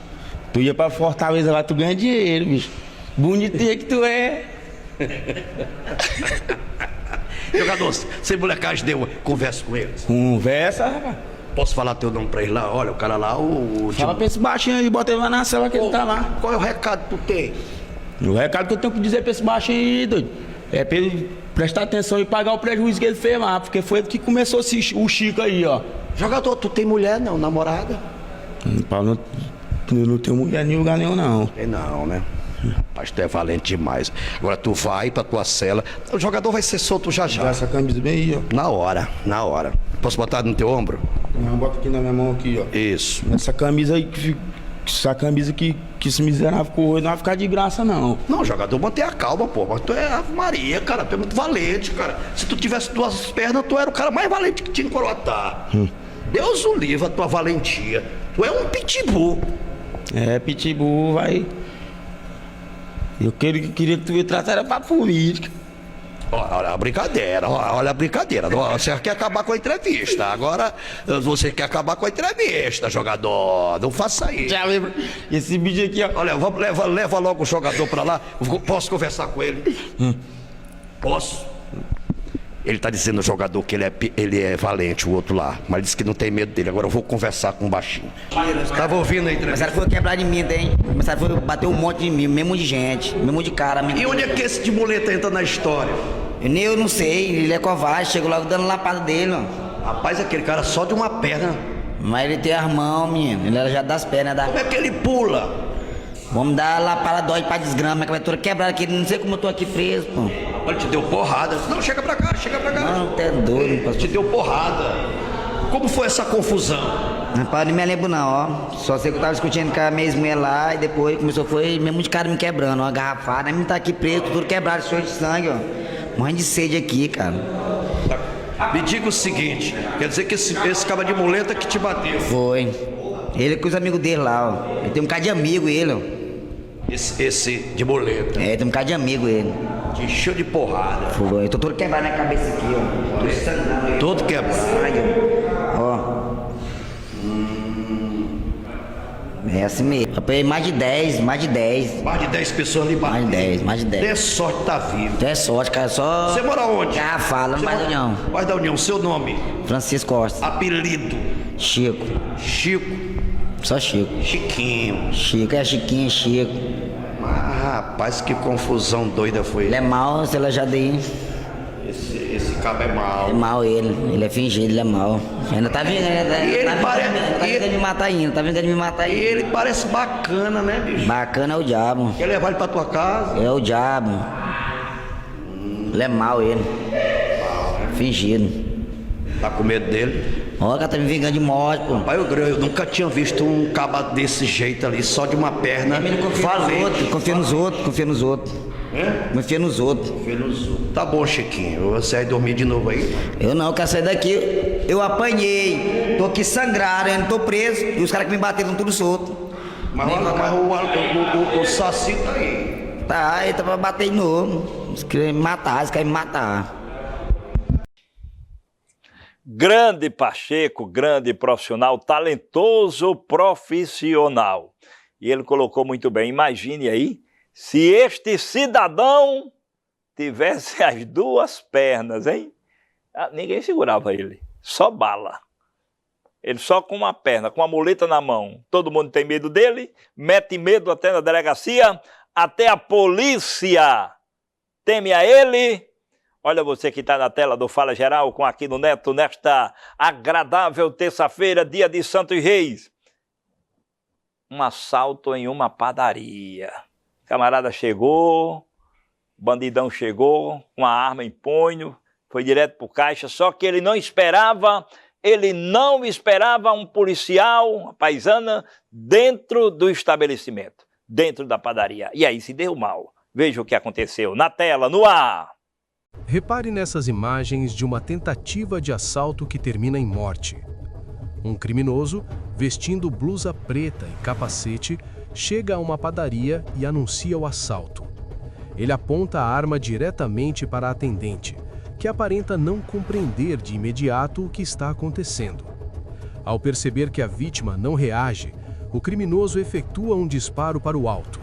S26: Tu ia pra Fortaleza lá, tu ganha dinheiro, bicho. Bonitinho que tu é.
S17: Jogador, sem molecagem deu, conversa com eles.
S26: Conversa, rapaz.
S17: Posso falar teu nome pra ele lá? Olha, o cara lá,
S26: Fala pra esse baixinho aí, bota ele lá na cela que ele tá lá.
S17: Qual é o recado que tu tem?
S26: O recado que eu tenho que dizer pra esse baixinho aí, doido, é pra ele prestar atenção e pagar o prejuízo que ele fez lá, porque foi ele que começou o Chico aí, ó.
S17: Jogador, tu tem mulher não, namorada?
S26: Eu não tenho mulher em lugar nenhum, não.
S17: Tem não, né? Mas tu é valente demais. Agora tu vai pra tua cela. O jogador vai ser solto já já.
S26: Dá essa camisa bem aí, ó.
S17: Na hora. Posso botar no teu ombro?
S26: Não, bota aqui na minha mão aqui, ó.
S17: Isso.
S26: Essa camisa aí essa camisa que esse miserável ficou hoje não vai ficar de graça, não.
S17: Não, jogador, mantenha a calma, pô. Mas tu é Ave Maria, cara. Tu é muito valente, cara. Se tu tivesse 2 pernas, tu era o cara mais valente que tinha em Coroatá. Deus o livre a tua valentia. Tu é um pitbull.
S26: É, pitbull, vai... Eu queria que tu me tratasse pra política.
S17: Olha a brincadeira, olha a brincadeira. Você quer acabar com a entrevista. Agora você quer acabar com a entrevista, jogador. Não faça isso.
S26: Já lembra? Esse vídeo aqui, ó.
S17: Olha, leva logo o jogador pra lá. Posso conversar com ele? Posso? Ele tá dizendo ao jogador que ele é valente, o outro lá. Mas disse que não tem medo dele. Agora eu vou conversar com o baixinho. Tava ouvindo a entrevista?
S2: Começaram a quebrar de mim, hein? Começaram a bater um monte de mim, mesmo de gente, mesmo de cara.
S17: E onde é que esse de muleta entra na história?
S2: Eu não sei, ele é covarde, chego logo dando lapada dele, ó.
S17: Rapaz, aquele cara só de uma perna.
S2: Mas ele tem as mãos, menino. Ele era já das pernas.
S17: Como é que ele pula?
S2: Vamos dar lapada, dói pra desgrama, que vai toda quebrada aqui. Não sei como eu tô aqui preso, pô.
S17: Olha, te deu porrada. Não, chega pra cá.
S2: Não, até doido, pastor.
S17: Te deu porrada. Como foi essa confusão?
S2: Rapaz, não me lembro não, ó. Só sei que eu tava discutindo com a minha ex-mulher lá e depois começou, foi mesmo de cara me quebrando, ó, garrafada. Aí me tá aqui preso, tudo quebrado, cheio de sangue, ó. Morrendo de sede aqui, cara.
S17: Me diga o seguinte, quer dizer que esse cara de muleta que te bateu?
S2: Foi. Ele com os amigos dele lá, ó. Ele tem um bocado de amigo, ele, ó.
S17: Esse de muleta?
S2: É, tem um bocado de amigo, ele.
S17: Te encheu de porrada.
S2: Foi. Eu tô todo quebrado na cabeça aqui, ó. Tô sangrando.
S17: Todo quebrado.
S2: Ó. É assim mesmo. Apanhei mais de 10.
S17: Mais de 10 pessoas ali batendo.
S2: Mais de 10.
S17: Tem sorte tá vivo.
S2: Tem sorte, cara. Só...
S17: Você mora onde?
S2: Fala, no bairro da União.
S17: Bairro da União. Seu nome?
S2: Francisco Costa.
S17: Apelido?
S2: Chico.
S17: Chico?
S2: Só Chico.
S17: Chiquinho.
S2: Chico, é Chiquinho, Chico.
S17: Rapaz, que confusão doida foi.
S2: Ele é mau, se ela já dei.
S17: Esse cabo é mau.
S2: É mau ele é fingido, ele é mau. Ainda tá vindo, tá vindo me matar ainda,
S17: E ele parece bacana, né, bicho?
S2: Bacana é o diabo.
S17: Quer levar ele pra tua casa?
S2: É o diabo. Ele é mau, ele. Fingido.
S17: Tá com medo dele?
S2: Ó, cara, tá me vingando de morte, pô.
S17: Pai, eu nunca tinha visto um caba desse jeito ali, só de uma perna.
S2: Confia nos outros. Confia nos outros.
S17: Tá bom, Chiquinho. Você vai dormir de novo aí?
S2: Eu não, quero sair daqui. Eu apanhei. Tô aqui sangrado, eu não tô preso. E os caras que me bateram tudo solto.
S17: Mas o Saci tá aí.
S2: Tá, ele tá pra bater de novo. Eles querem me matar.
S3: Grande Pacheco, grande profissional, talentoso profissional. E ele colocou muito bem, imagine aí, se este cidadão tivesse as 2 pernas, hein? Ninguém segurava ele, só bala. Ele só com uma perna, com a muleta na mão. Todo mundo tem medo dele, mete medo até na delegacia, até a polícia teme a ele. Olha você que está na tela do Fala Geral com Aquino Neto nesta agradável terça-feira, dia de Santos Reis. Um assalto em uma padaria. O camarada chegou, bandidão chegou com a arma em punho, foi direto para o caixa, só que ele não esperava um policial, uma paisana, dentro do estabelecimento, dentro da padaria. E aí se deu mal. Veja o que aconteceu na tela, no ar.
S18: Repare nessas imagens de uma tentativa de assalto que termina em morte. Um criminoso, vestindo blusa preta e capacete, chega a uma padaria e anuncia o assalto. Ele aponta a arma diretamente para a atendente, que aparenta não compreender de imediato o que está acontecendo. Ao perceber que a vítima não reage, o criminoso efetua um disparo para o alto.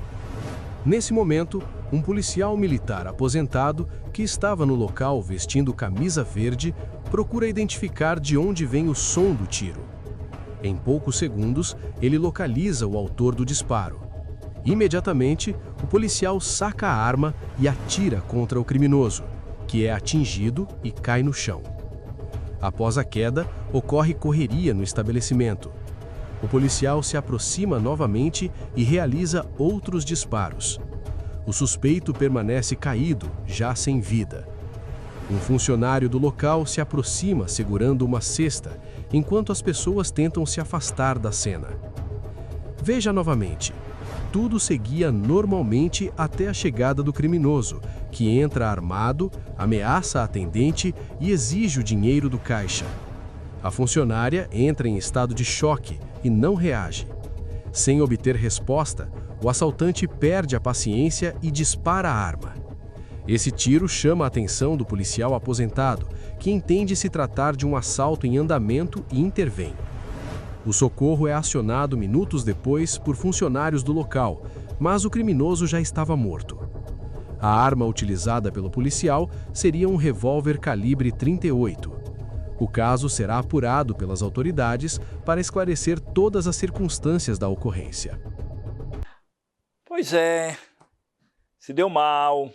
S18: Nesse momento, um policial militar aposentado, que estava no local vestindo camisa verde, procura identificar de onde vem o som do tiro. Em poucos segundos, ele localiza o autor do disparo. Imediatamente, o policial saca a arma e atira contra o criminoso, que é atingido e cai no chão. Após a queda, ocorre correria no estabelecimento. O policial se aproxima novamente e realiza outros disparos. O suspeito permanece caído, já sem vida. Um funcionário do local se aproxima segurando uma cesta, enquanto as pessoas tentam se afastar da cena. Veja novamente. Tudo seguia normalmente até a chegada do criminoso, que entra armado, ameaça a atendente e exige o dinheiro do caixa. A funcionária entra em estado de choque e não reage. Sem obter resposta, o assaltante perde a paciência e dispara a arma. Esse tiro chama a atenção do policial aposentado, que entende se tratar de um assalto em andamento e intervém. O socorro é acionado minutos depois por funcionários do local, mas o criminoso já estava morto. A arma utilizada pelo policial seria um revólver calibre 38. O caso será apurado pelas autoridades para esclarecer todas as circunstâncias da ocorrência.
S3: Pois é, se deu mal.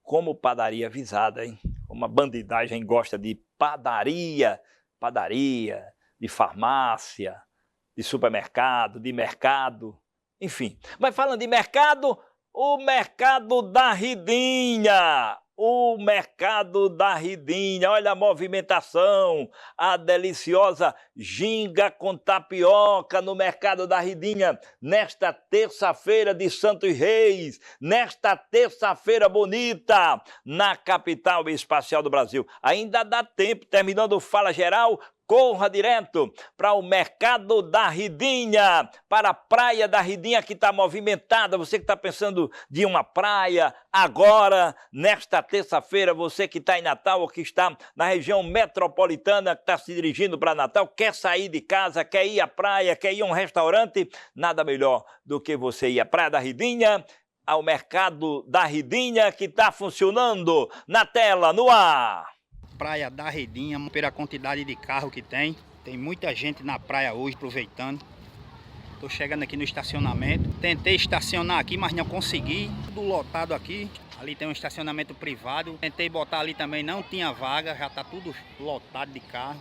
S3: Como padaria avisada, hein? Como a bandidagem gosta de padaria, de farmácia, de supermercado, de mercado, enfim. Mas falando de mercado, o mercado da Ridinha. O mercado da Ridinha, olha a movimentação, a deliciosa ginga com tapioca no mercado da Ridinha, nesta terça-feira de Santos Reis, nesta terça-feira bonita, na capital espacial do Brasil. Ainda dá tempo, terminando o Fala Geral, corra direto para o mercado da Ridinha, para a praia da Ridinha que está movimentada. Você que está pensando de uma praia agora, nesta terça-feira, você que está em Natal ou que está na região metropolitana, que está se dirigindo para Natal, quer sair de casa, quer ir à praia, quer ir a um restaurante, nada melhor do que você ir à Praia da Ridinha, ao mercado da Ridinha que está funcionando na tela, no ar.
S19: Praia da Ridinha, pela quantidade de carro que tem muita gente na praia hoje aproveitando. Tô chegando aqui no estacionamento, tentei estacionar aqui, mas não consegui, tudo lotado aqui. Ali tem um estacionamento privado, tentei botar ali também, não tinha vaga, já tá tudo lotado de carro.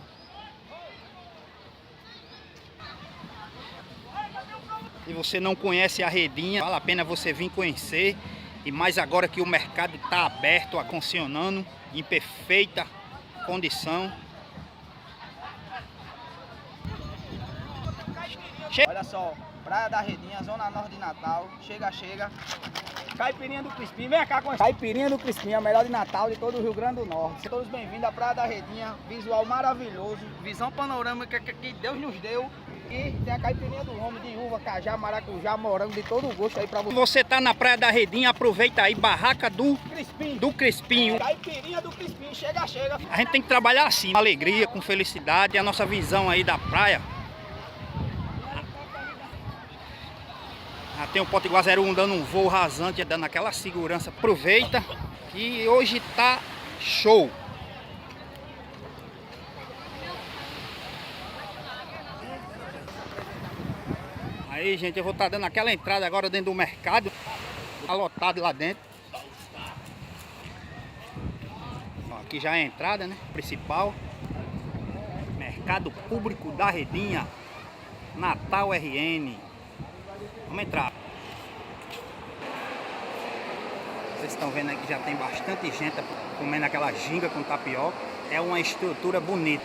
S19: Se você não conhece a Ridinha, vale a pena você vir conhecer. E mais agora que o mercado tá aberto, funcionando em perfeita condição.
S20: Olha só, Praia da Ridinha, Zona Norte de Natal. Chega. Caipirinha do Crispim, vem cá com a Caipirinha do Crispim, a melhor de Natal de todo o Rio Grande do Norte. Todos bem-vindos à Praia da Ridinha, visual maravilhoso, visão panorâmica que Deus nos deu. E tem a caipirinha do homem de uva, cajá, maracujá, morango, de todo gosto aí pra você.
S19: Você tá na Praia da Ridinha, aproveita aí, barraca do Crispim.
S20: Caipirinha do Crispim, chega.
S19: A gente tem que trabalhar assim, com alegria, com felicidade, a nossa visão aí da praia. Tem o Potiguar 01 dando um voo rasante, dando aquela segurança. Aproveita e hoje tá show. Aí, gente, eu vou estar dando aquela entrada agora dentro do mercado. Tá lotado lá dentro. Ó, aqui já é a entrada, né? Principal. Mercado Público da Ridinha. Natal RN. Vamos entrar. Vocês estão vendo aqui que já tem bastante gente comendo aquela ginga com tapioca. É uma estrutura bonita.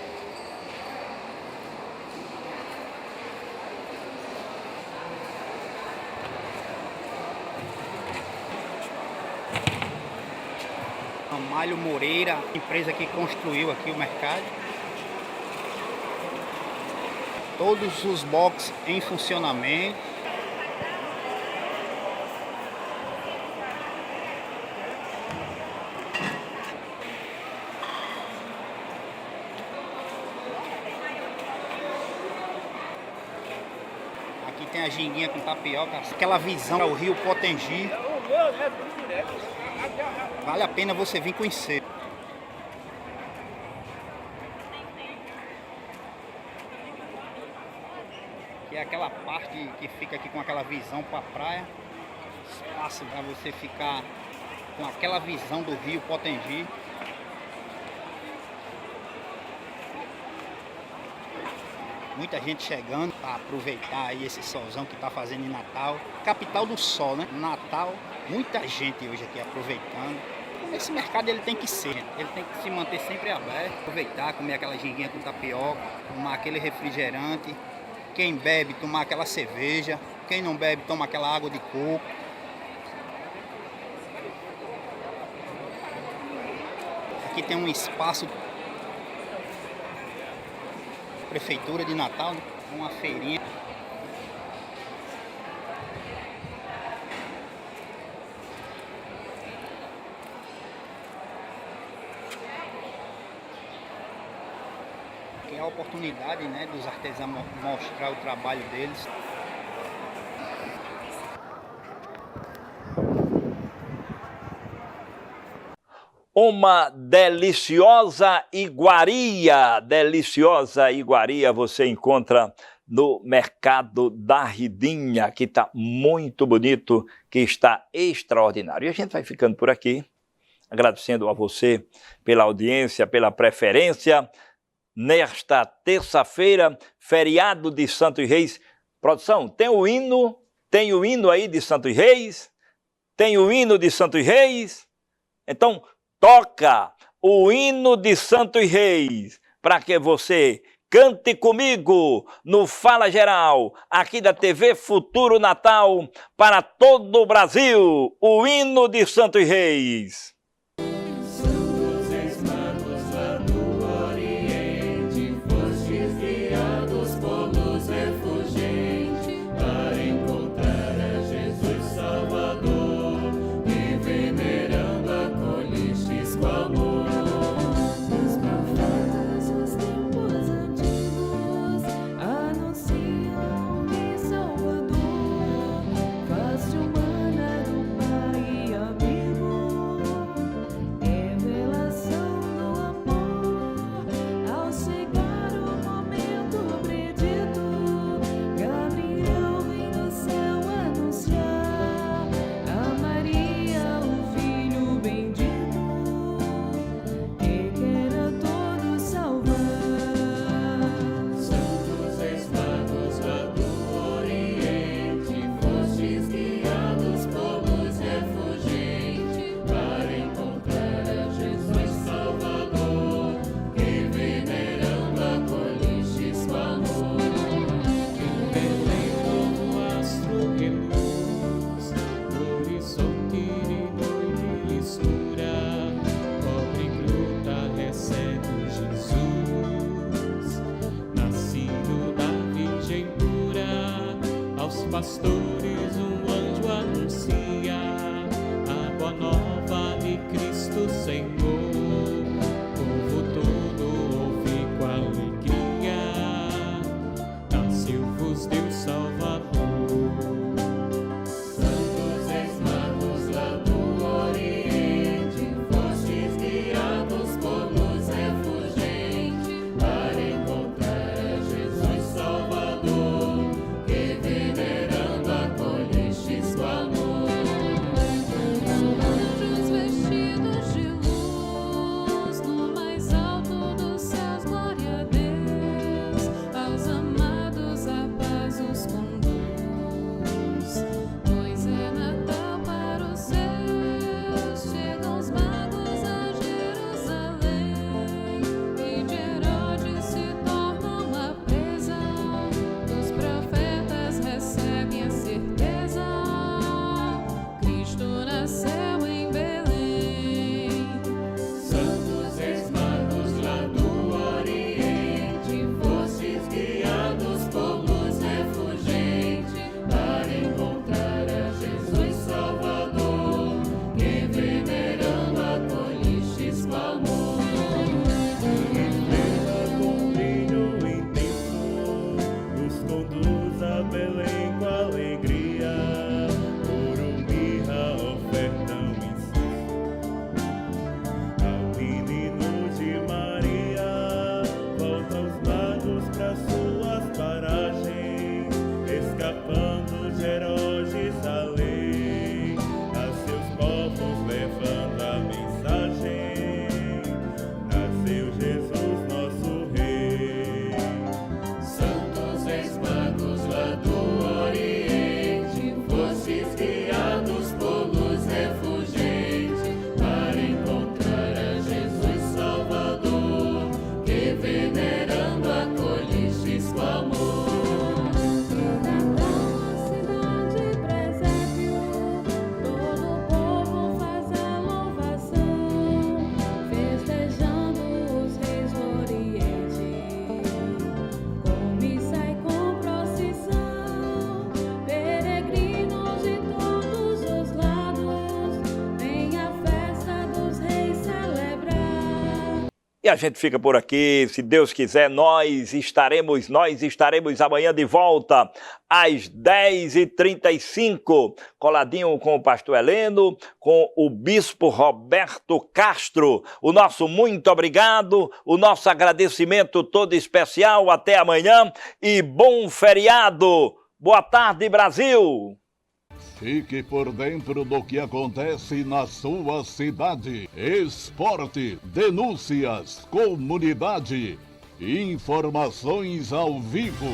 S19: Amália Moreira, empresa que construiu aqui o mercado. Todos os boxes em funcionamento. Aqui tem a ginguinha com tapioca, aquela visão ao rio Potengi. Vale a pena você vir conhecer. Que é aquela parte que fica aqui com aquela visão para a praia. Espaço para você ficar com aquela visão do rio Potengi. Muita gente chegando para aproveitar aí esse solzão que está fazendo em Natal. Capital do sol, né? Natal, muita gente hoje aqui aproveitando. Esse mercado ele tem que ser, ele tem que se manter sempre aberto, aproveitar, comer aquela ginguinha com tapioca, tomar aquele refrigerante. Quem bebe, tomar aquela cerveja. Quem não bebe, toma aquela água de coco. Aqui tem um espaço Prefeitura de Natal, né? Uma feirinha. Que é a oportunidade, né, dos artesãos mostrar o trabalho deles.
S3: Uma deliciosa iguaria você encontra no Mercado da Ridinha, que está muito bonito, que está extraordinário. E a gente vai ficando por aqui, agradecendo a você pela audiência, pela preferência. Nesta terça-feira, feriado de Santos Reis. Produção, tem o hino aí de Santos Reis? Tem o hino de Santos Reis? Então, toca o hino de Santos Reis, para que você cante comigo no Fala Geral, aqui da TV Futuro Natal, para todo o Brasil, o hino de Santos Reis.
S1: Pastores, um anjo anuncia a boa nova de Cristo Senhor. Povo todo ouve com alegria, nasceu-vos Deus Salvador. Santos ex-magos lá do Oriente, fostes guiados por luz refulgente, para encontrar a Jesus Salvador, que venerando acolhestes com amor. Anjos vestidos de luz, no mais alto dos céus, glória a Deus. Aos amados a paz os conduz, pois é Natal para os seus. Chegam os magos a Jerusalém, e de Herodes se tornam a presa, dos profetas recebem a certeza, Cristo nasceu em Belém. Santos ex-magos lá do Oriente, fostes guiados por luz refulgente, para encontrar a Jesus Salvador, que venerando acolhestes com amor. Estrela com brilho intenso nos conduz a Belém com alegria, ouro, mirra, ofertam incenso. Ao menino de Maria voltam os magos para suas paragens, escapando de Herodes a lei, a seus povos levando a mensagem. Nasceu Jesus nosso Rei. Santos
S3: E a gente fica por aqui, se Deus quiser, nós estaremos amanhã de volta às 10h35, coladinho com o pastor Heleno, com o bispo Roberto Castro. O nosso muito obrigado, o nosso agradecimento todo especial, até amanhã e bom feriado. Boa tarde, Brasil!
S4: Fique por dentro do que acontece na sua cidade. Esporte, denúncias, comunidade, informações ao vivo.